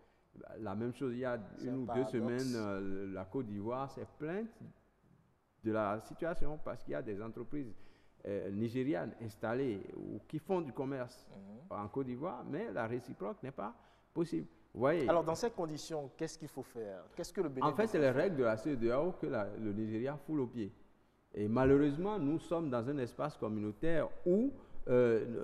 la même chose, il y a une ou 2 semaines, la Côte d'Ivoire s'est plainte de la situation parce qu'il y a des entreprises nigérianes installées ou qui font du commerce en Côte d'Ivoire, mais la réciproque n'est pas possible. Vous voyez. Alors, dans ces conditions, qu'est-ce qu'il faut faire? Qu'est-ce que le Bénin En fait, c'est les règles de la CEDEAO que le Nigeria foule aux pieds. Et malheureusement, nous sommes dans un espace communautaire où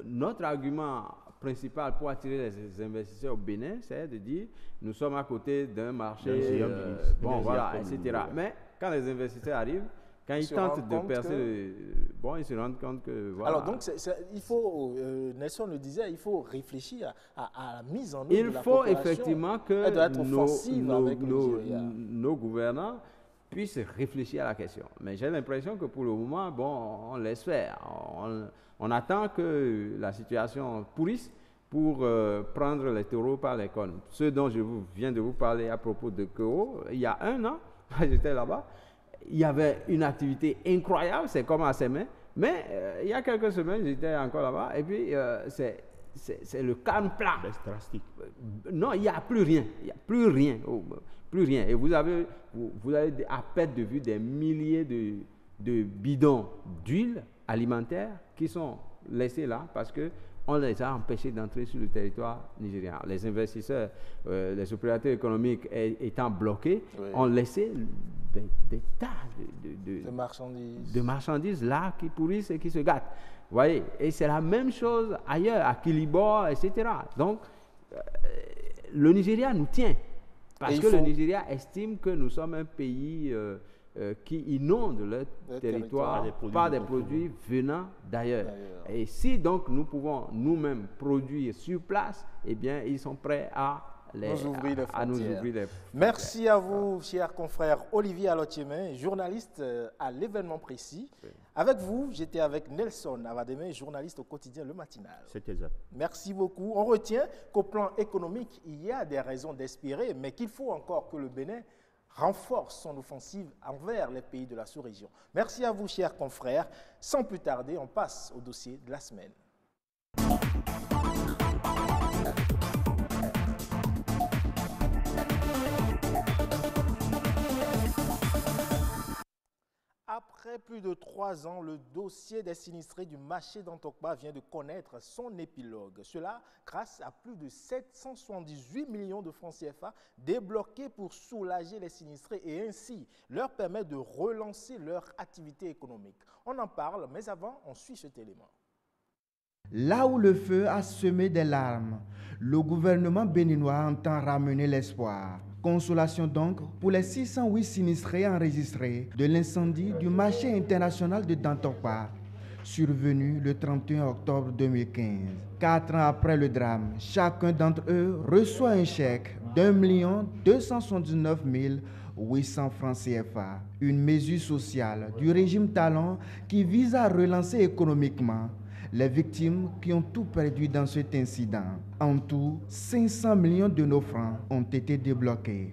notre argument principal pour attirer les investisseurs au Bénin, c'est de dire nous sommes à côté d'un marché, etc. Mais quand les investisseurs arrivent, quand ils tentent de percer, ils se rendent compte que voilà. Alors donc, il faut, Nelson le disait, il faut réfléchir à la mise en œuvre de la coopération. Il faut effectivement que nos gouvernants puissent réfléchir à la question. Mais j'ai l'impression que pour le moment, on laisse faire. On attend que la situation pourrisse pour prendre les taureaux par les cornes. Ce dont je viens de vous parler à propos de Kéo, il y a 1 an, j'étais là-bas, il y avait une activité incroyable, c'est comme à Sémé, Mais il y a quelques semaines, j'étais encore là-bas, et puis c'est le calme plat. Baisse drastique. Non, il n'y a plus rien. Il n'y a plus rien. Plus rien. Et vous avez à perte de vue des milliers de bidons d'huile alimentaire qui sont laissés là parce qu'on les a empêchés d'entrer sur le territoire nigérien. Les investisseurs, les opérateurs économiques étant bloqués, ont laissé des tas de marchandises là qui pourrissent et qui se gâtent. Vous voyez, et c'est la même chose ailleurs, à Kilibor, etc. Donc, le Nigeria nous tient. Parce que le Nigeria estime que nous sommes un pays qui inonde leur territoire par des produits venant d'ailleurs. Et si donc nous pouvons nous-mêmes produire sur place, eh bien, ils sont prêts à nous ouvrir les frontières. Merci à vous, cher confrère Olivier Alotiémin, journaliste à l'événement précis. Oui. Avec vous, j'étais avec Nelson Avademe, journaliste au quotidien Le Matinal. C'est exact. Merci beaucoup. On retient qu'au plan économique, il y a des raisons d'espérer, mais qu'il faut encore que le Bénin renforce son offensive envers les pays de la sous-région. Merci à vous, chers confrères. Sans plus tarder, on passe au dossier de la semaine. Après plus de 3 ans, le dossier des sinistrés du marché d'Antokpa vient de connaître son épilogue. Cela grâce à plus de 778 millions de francs CFA débloqués pour soulager les sinistrés et ainsi leur permettre de relancer leur activité économique. On en parle, mais avant, on suit cet élément. Là où le feu a semé des larmes, le gouvernement béninois entend ramener l'espoir. Consolation donc pour les 608 sinistrés enregistrés de l'incendie du marché international de Dantokpa, survenu le 31 octobre 2015. 4 ans après le drame, chacun d'entre eux reçoit un chèque d'1 279 800 francs CFA. Une mesure sociale du régime Talon qui vise à relancer économiquement les victimes qui ont tout perdu dans cet incident. En tout, 500 millions de nos francs ont été débloqués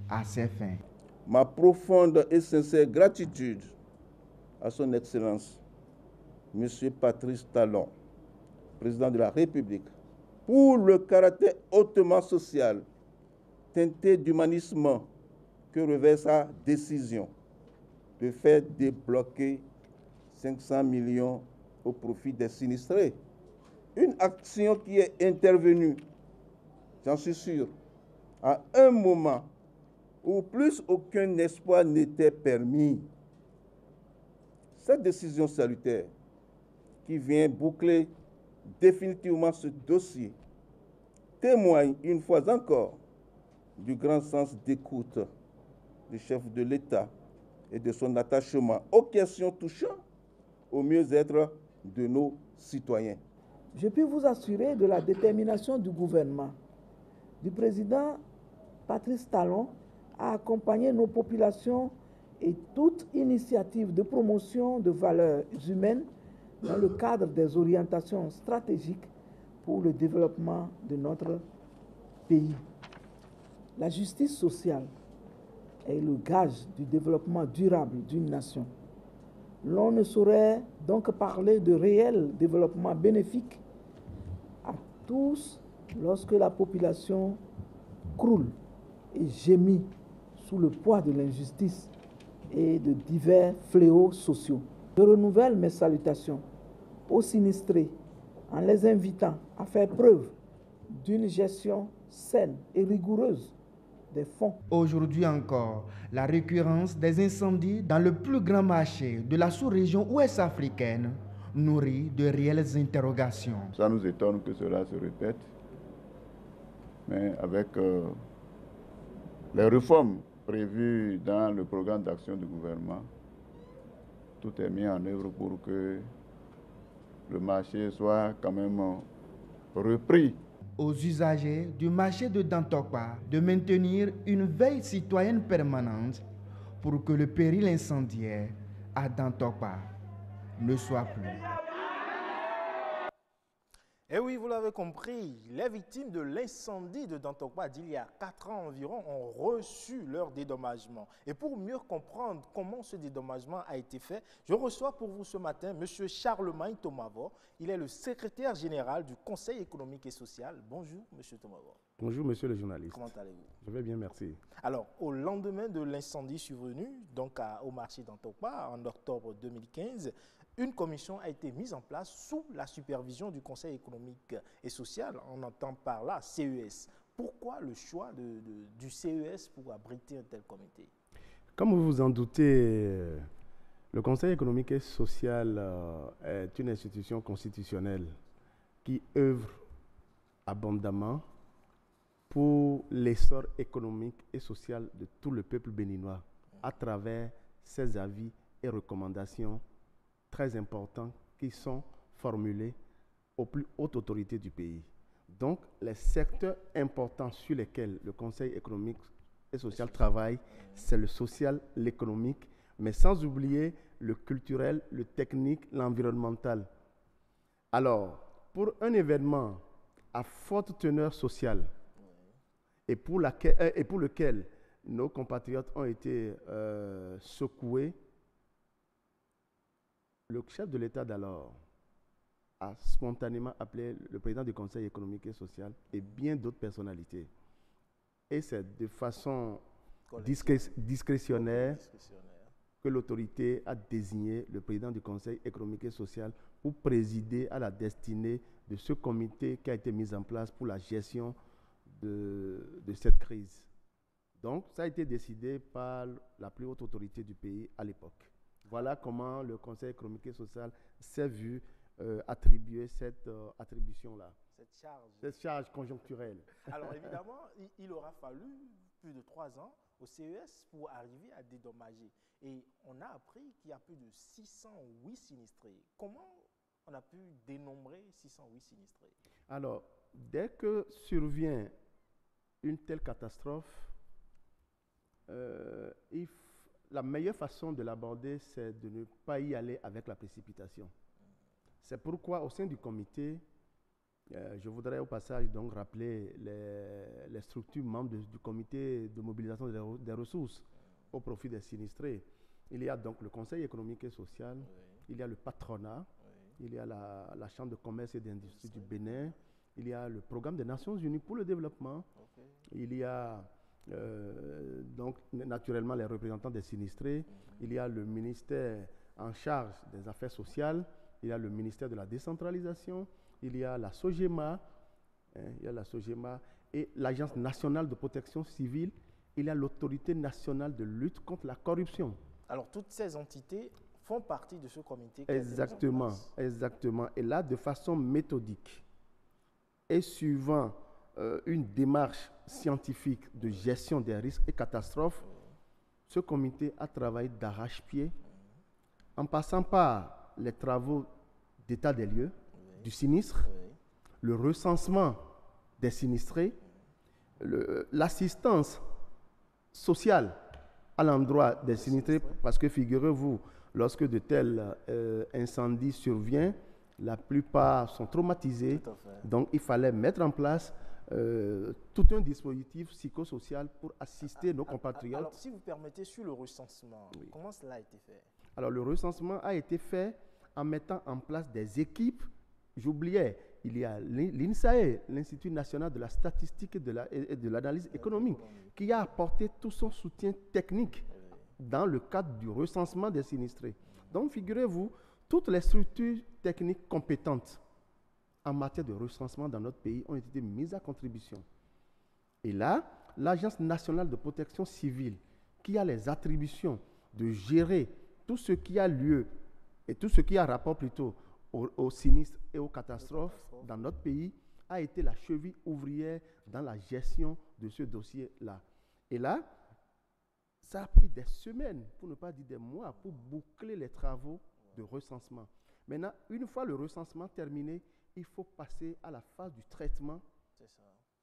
à ces fins. Ma profonde et sincère gratitude à son Excellence, M. Patrice Talon, président de la République, pour le caractère hautement social, teinté d'humanisme que revêt sa décision de faire débloquer 500 millions au profit des sinistrés. Une action qui est intervenue, j'en suis sûr, à un moment où plus aucun espoir n'était permis. Cette décision salutaire qui vient boucler définitivement ce dossier témoigne une fois encore du grand sens d'écoute du chef de l'État et de son attachement aux questions touchant au mieux-être de nos citoyens. Je puis vous assurer de la détermination du gouvernement, du président Patrice Talon à accompagner nos populations et toute initiative de promotion de valeurs humaines dans le cadre des orientations stratégiques pour le développement de notre pays. La justice sociale est le gage du développement durable d'une nation. L'on ne saurait donc parler de réel développement bénéfique à tous lorsque la population croule et gémit sous le poids de l'injustice et de divers fléaux sociaux. Je renouvelle mes salutations aux sinistrés en les invitant à faire preuve d'une gestion saine et rigoureuse des fonds. Aujourd'hui encore, la récurrence des incendies dans le plus grand marché de la sous-région ouest africaine nourrit de réelles interrogations. Ça nous étonne que cela se répète, mais avec les réformes prévues dans le programme d'action du gouvernement, tout est mis en œuvre pour que le marché soit quand même repris. Aux usagers du marché de Dantokpa de maintenir une veille citoyenne permanente pour que le péril incendiaire à Dantokpa ne soit plus. Et oui, vous l'avez compris, les victimes de l'incendie de Dantokba d'il y a 4 ans environ ont reçu leur dédommagement. Et pour mieux comprendre comment ce dédommagement a été fait, je reçois pour vous ce matin M. Charlemagne Tomavo. Il est le secrétaire général du Conseil économique et social. Bonjour, M. Tomavo. Bonjour, monsieur le journaliste. Comment allez-vous? Je vais bien, merci. Alors, au lendemain de l'incendie survenu, donc au marché d'Antokba, en octobre 2015, une commission a été mise en place sous la supervision du Conseil économique et social. On entend par là CES. Pourquoi le choix du CES pour abriter un tel comité? Comme vous vous en doutez, le Conseil économique et social est une institution constitutionnelle qui œuvre abondamment pour l'essor économique et social de tout le peuple béninois à travers ses avis et recommandations très importants qui sont formulés aux plus hautes autorités du pays. Donc, les secteurs importants sur lesquels le Conseil économique et social travaille, c'est le social, l'économique, mais sans oublier le culturel, le technique, l'environnemental. Alors, pour un événement à forte teneur sociale et pour lequel nos compatriotes ont été secoués, le chef de l'État d'alors a spontanément appelé le président du Conseil économique et social et bien d'autres personnalités. Et c'est de façon discrétionnaire que l'autorité a désigné le président du Conseil économique et social pour présider à la destinée de ce comité qui a été mis en place pour la gestion de cette crise. Donc, ça a été décidé par la plus haute autorité du pays à l'époque. Voilà comment le Conseil économique et social s'est vu attribuer cette attribution-là. Cette charge conjoncturelle. Alors évidemment, il aura fallu plus de 3 ans au CES pour arriver à dédommager. Et on a appris qu'il y a plus de 608 sinistrés. Comment on a pu dénombrer 608 sinistrés? Alors, dès que survient une telle catastrophe, la meilleure façon de l'aborder, c'est de ne pas y aller avec la précipitation. C'est pourquoi, au sein du comité, je voudrais au passage donc rappeler les structures membres du comité de mobilisation des ressources au profit des sinistrés. Il y a donc le Conseil économique et social, il y a le patronat, il y a la Chambre de commerce et d'industrie du Bénin, il y a le programme des Nations Unies pour le développement, il y a donc naturellement les représentants des sinistrés, il y a le ministère en charge des affaires sociales, il y a le ministère de la décentralisation, il y a la SOGEMA, et l'Agence nationale de protection civile, il y a l'autorité nationale de lutte contre la corruption. Alors toutes ces entités font partie de ce comité. Exactement, exactement. Et là, de façon méthodique et suivant une démarche scientifique de gestion des risques et catastrophes, ce comité a travaillé d'arrache-pied en passant par les travaux d'état des lieux, du sinistre, le recensement des sinistrés, l'assistance sociale à l'endroit des sinistrés, parce que figurez-vous, lorsque de tels incendies surviennent, la plupart sont traumatisés, donc il fallait mettre en place tout un dispositif psychosocial pour assister nos compatriotes. Alors, si vous permettez, sur le recensement, comment cela a été fait? Alors, le recensement a été fait en mettant en place des équipes. J'oubliais, il y a l'INSAE, l'Institut national de la statistique et de l'analyse économique, qui a apporté tout son soutien technique dans le cadre du recensement des sinistrés. Donc, figurez-vous, toutes les structures techniques compétentes en matière de recensement dans notre pays ont été mises à contribution. Et là, l'Agence nationale de protection civile, qui a les attributions de gérer tout ce qui a lieu et tout ce qui a rapport plutôt aux sinistres et aux catastrophes dans notre pays, a été la cheville ouvrière dans la gestion de ce dossier-là. Et là, ça a pris des semaines, pour ne pas dire des mois, pour boucler les travaux de recensement. Maintenant, une fois le recensement terminé, il faut passer à la phase du traitement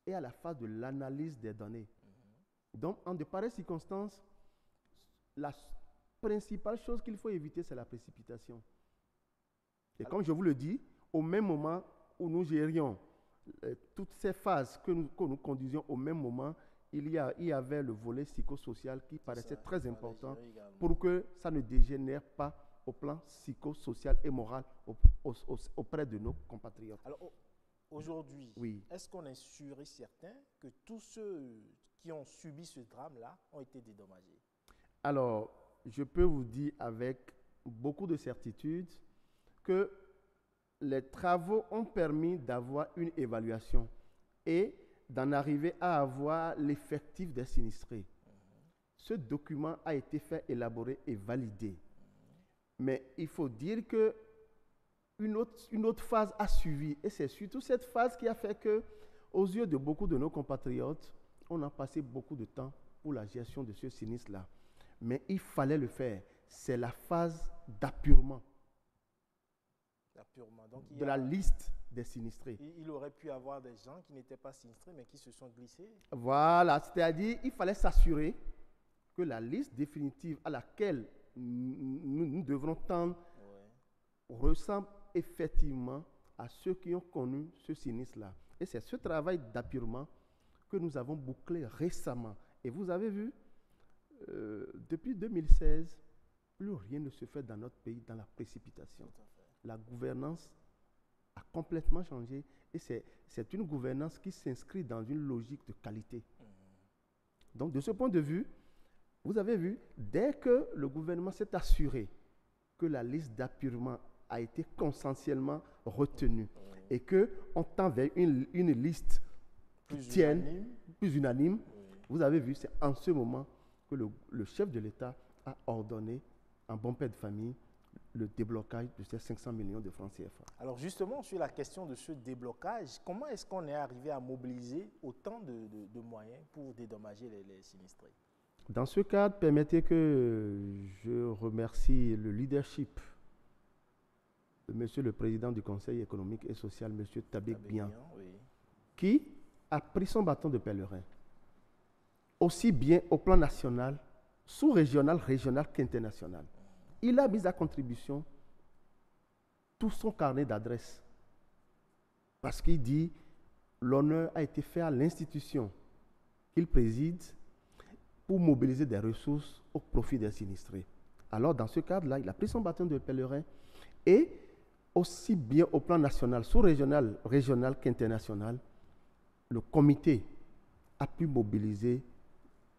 et à la phase de l'analyse des données. Donc, en de pareilles circonstances, la principale chose qu'il faut éviter, c'est la précipitation. Et comme je vous le dis, au même moment, où nous gérions toutes ces phases que nous conduisions au même moment, il y avait le volet psychosocial qui paraissait très important pour que ça ne dégénère pas au plan psychosocial et moral auprès de nos compatriotes. Alors, aujourd'hui, oui. Est-ce qu'on est sûr et certain que tous ceux qui ont subi ce drame-là ont été dédommagés? Alors, je peux vous dire avec beaucoup de certitude que les travaux ont permis d'avoir une évaluation et d'en arriver à avoir l'effectif des sinistrés. Ce document a été fait, élaboré et validé. Mais il faut dire que une autre phase a suivi. Et c'est surtout cette phase qui a fait que, aux yeux de beaucoup de nos compatriotes, on a passé beaucoup de temps pour la gestion de ce sinistre-là. Mais il fallait le faire. C'est la phase d'apurement de la liste des sinistrés. Il aurait pu y avoir des gens qui n'étaient pas sinistrés, mais qui se sont glissés. Voilà, c'est-à-dire il fallait s'assurer que la liste définitive à laquelle nous devrons tendre ressemble effectivement à ceux qui ont connu ce sinistre-là. Et c'est ce travail d'apurement que nous avons bouclé récemment. Et vous avez vu, depuis 2016, plus rien ne se fait dans notre pays dans la précipitation. La gouvernance a complètement changé et c'est une gouvernance qui s'inscrit dans une logique de qualité. Donc, de ce point de vue, vous avez vu, dès que le gouvernement s'est assuré que la liste d'apurement a été consensuellement retenue et qu'on tend vers une liste qui tienne, plus unanime, vous avez vu, c'est en ce moment que le chef de l'État a ordonné, en bon père de famille, le déblocage de ces 500 millions de francs CFA. Alors justement, sur la question de ce déblocage, comment est-ce qu'on est arrivé à mobiliser autant de moyens pour dédommager les sinistrés? Dans ce cadre, permettez que je remercie le leadership de Monsieur le Président du Conseil économique et social, Monsieur Tabek Bian, qui a pris son bâton de pèlerin, aussi bien au plan national, sous-régional, régional qu'international. Il a mis à contribution tout son carnet d'adresses parce qu'il dit l'honneur a été fait à l'institution qu'il préside pour mobiliser des ressources au profit des sinistrés. Alors, dans ce cadre-là, il a pris son bâton de pèlerin et aussi bien au plan national, sous-régional, régional qu'international, le comité a pu mobiliser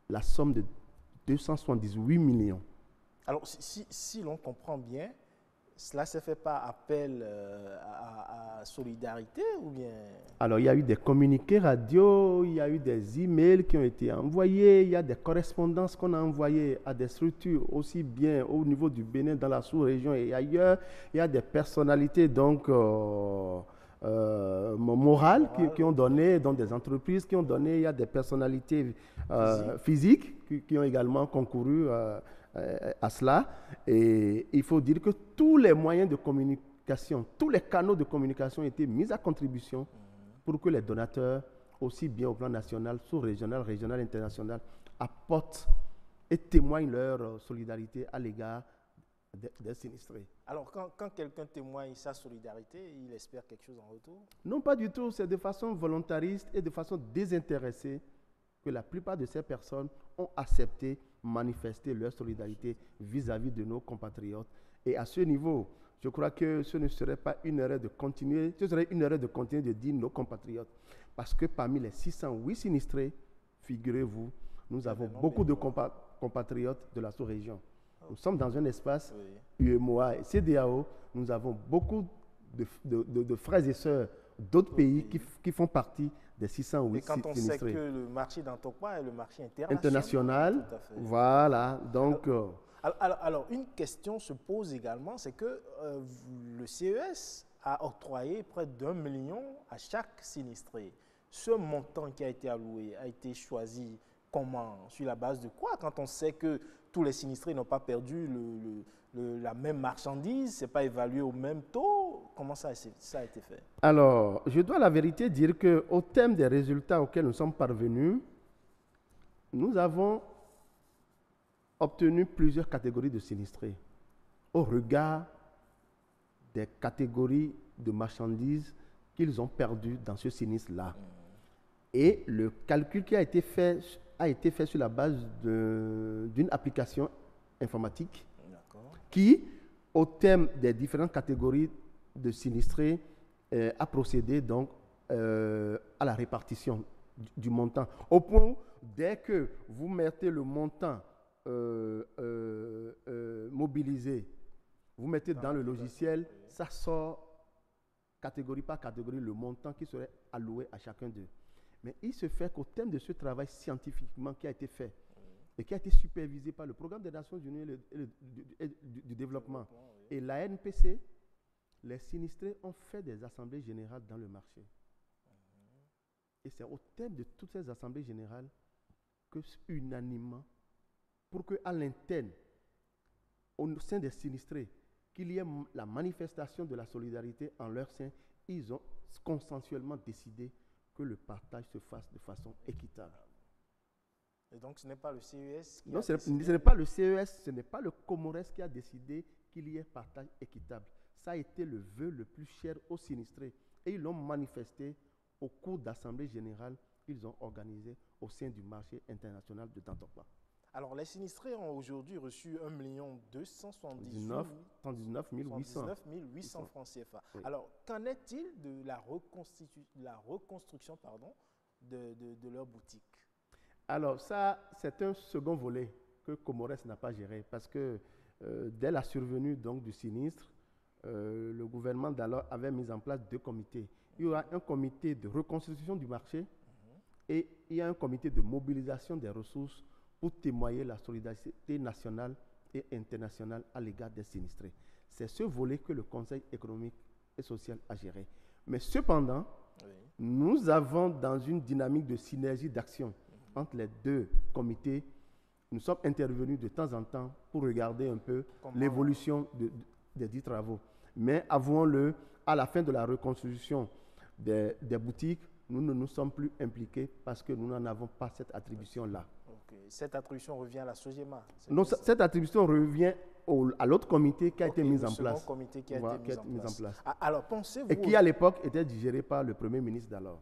la somme de 278 millions. Alors, si l'on comprend bien, cela s'est fait par appel à solidarité ou bien? Alors, il y a eu des communiqués radio, il y a eu des emails qui ont été envoyés, il y a des correspondances qu'on a envoyées à des structures aussi bien au niveau du Bénin, dans la sous-région et ailleurs. Il y a des personnalités donc morales qui ont donné, dans des entreprises qui ont donné, il y a des personnalités physiques qui ont également concouru à cela. Et il faut dire que tous les moyens de communication, tous les canaux de communication ont été mis à contribution pour que les donateurs, aussi bien au plan national, sous-régional, régional, international, apportent et témoignent leur solidarité à l'égard des sinistrés. Alors, quand quelqu'un témoigne sa solidarité, il espère quelque chose en retour? Non, pas du tout. C'est de façon volontariste et de façon désintéressée que la plupart de ces personnes ont accepté manifester leur solidarité vis-à-vis de nos compatriotes. Et à ce niveau, je crois que ce ne serait pas une erreur de continuer, ce serait une erreur de continuer de dire nos compatriotes. Parce que parmi les 608 sinistrés, figurez-vous, nous avons beaucoup de compatriotes de la sous-région. Nous sommes dans un espace UEMOA et CEDEAO, nous avons beaucoup de frères et sœurs d'autres pays qui font partie des 608 sinistrés. Et quand on sait que le marché d'Antokwa est le marché international, voilà, donc... Alors, une question se pose également, c'est que le CES a octroyé près d'1 million à chaque sinistré. Ce montant qui a été alloué a été choisi comment? Sur la base de quoi? Quand on sait que tous les sinistrés n'ont pas perdu la même marchandise, ce n'est pas évalué au même taux, comment ça a été fait? Alors, je dois la vérité dire qu'au terme des résultats auxquels nous sommes parvenus, nous avons obtenu plusieurs catégories de sinistrés au regard des catégories de marchandises qu'ils ont perdu dans ce sinistre-là. Et le calcul qui a été fait sur la base d'une application informatique qui, au terme des différentes catégories de sinistrés, a procédé donc à la répartition du montant. Au point où, dès que vous mettez le montant mobilisé, vous mettez dans le logiciel, ça sort catégorie par catégorie le montant qui serait alloué à chacun d'eux. Mais il se fait qu'au terme de ce travail scientifiquement qui a été fait et qui a été supervisé par le Programme des Nations Unies et du développement et la NPC, les sinistrés ont fait des assemblées générales dans le marché. Et c'est au terme de toutes ces assemblées générales que, unanimement, pour qu'à l'interne, au sein des sinistrés, qu'il y ait la manifestation de la solidarité en leur sein, ils ont consensuellement décidé que le partage se fasse de façon équitable. Et donc ce n'est pas le CES qui non, a ce décidé... n'est pas le CES, ce n'est pas le Comores qui a décidé qu'il y ait partage équitable. Ça a été le vœu le plus cher aux sinistrés. Et ils l'ont manifesté au cours d'assemblées générales qu'ils ont organisées au sein du marché international de Dantokba. Alors, les sinistrés ont aujourd'hui reçu 1 279 800 francs CFA. Oui. Alors, qu'en est-il de la reconstruction de leur boutique? Alors, ça, c'est un second volet que Comores n'a pas géré parce que dès la survenue donc, du sinistre, le gouvernement d'alors avait mis en place 2 comités. Il y aura un comité de reconstruction du marché et il y a un comité de mobilisation des ressources pour témoigner la solidarité nationale et internationale à l'égard des sinistrés. C'est ce volet que le Conseil économique et social a géré. Mais cependant, nous avons dans une dynamique de synergie d'action entre les 2 comités, nous sommes intervenus de temps en temps pour regarder un peu l'évolution des 10 travaux. Mais avouons-le, à la fin de la reconstruction des boutiques, nous ne nous sommes plus impliqués parce que nous n'en avons pas cette attribution-là. Cette attribution revient à la SOGEMA? Non, cette attribution revient à l'autre comité qui a été mis en place. Comité qui a été mis en place. Alors, pensez-vous... Et qui, à l'époque, était digéré par le Premier ministre d'alors.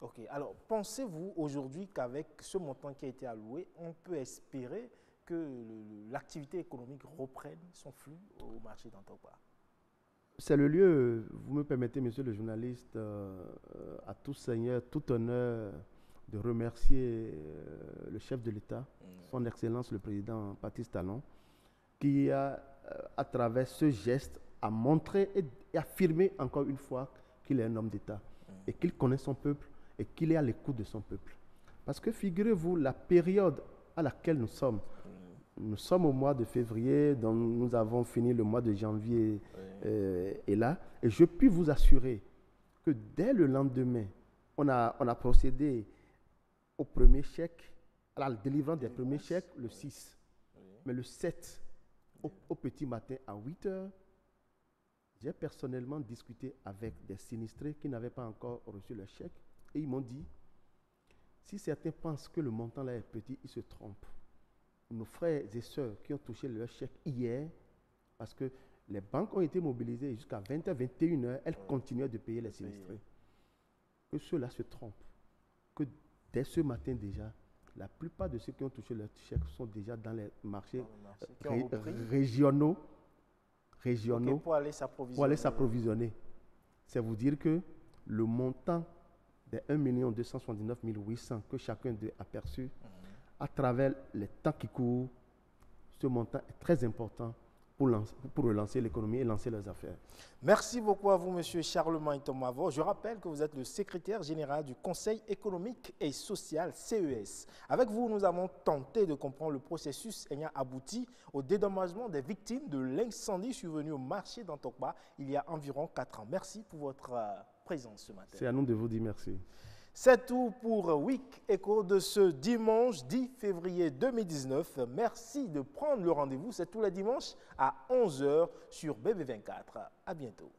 OK. Alors, pensez-vous aujourd'hui qu'avec ce montant qui a été alloué, on peut espérer que l'activité économique reprenne son flux au marché d'Antokba? C'est le lieu, vous me permettez, monsieur le journaliste, à tout seigneur, tout honneur, de remercier le chef de l'État, son Excellence le Président Patrice Talon, qui a, à travers ce geste, a montré et affirmé encore une fois qu'il est un homme d'État et qu'il connaît son peuple et qu'il est à l'écoute de son peuple. Parce que figurez-vous, la période à laquelle nous sommes au mois de février, donc nous avons fini le mois de janvier et là, et je puis vous assurer que dès le lendemain, on a procédé au premier chèque, à la délivrance des premiers chèques le 6. Mais le 7, au petit matin à 8 heures, j'ai personnellement discuté avec des sinistrés qui n'avaient pas encore reçu leur chèque et ils m'ont dit, si certains pensent que le montant là est petit, ils se trompent. Nos frères et sœurs qui ont touché leur chèque hier, parce que les banques ont été mobilisées jusqu'à 20h, 21h, elles continuaient de payer les sinistrés. Que ceux-là se trompent. Que dès ce matin déjà, la plupart de ceux qui ont touché leur chèque sont déjà dans les marchés régionaux pour aller s'approvisionner. C'est vous dire que le montant des 1 279 800 que chacun d'eux a perçu, à travers les temps qui courent, ce montant est très important pour relancer l'économie et lancer leurs affaires. Merci beaucoup à vous, M. Charlemagne Tomavo. Je rappelle que vous êtes le secrétaire général du Conseil économique et social CES. Avec vous, nous avons tenté de comprendre le processus ayant abouti au dédommagement des victimes de l'incendie survenu au marché d'Antokba il y a environ 4 ans. Merci pour votre présence ce matin. C'est à nous de vous dire merci. C'est tout pour Week Echo de ce dimanche 10 février 2019. Merci de prendre le rendez-vous. C'est tous les dimanches à 11h sur BB24. À bientôt.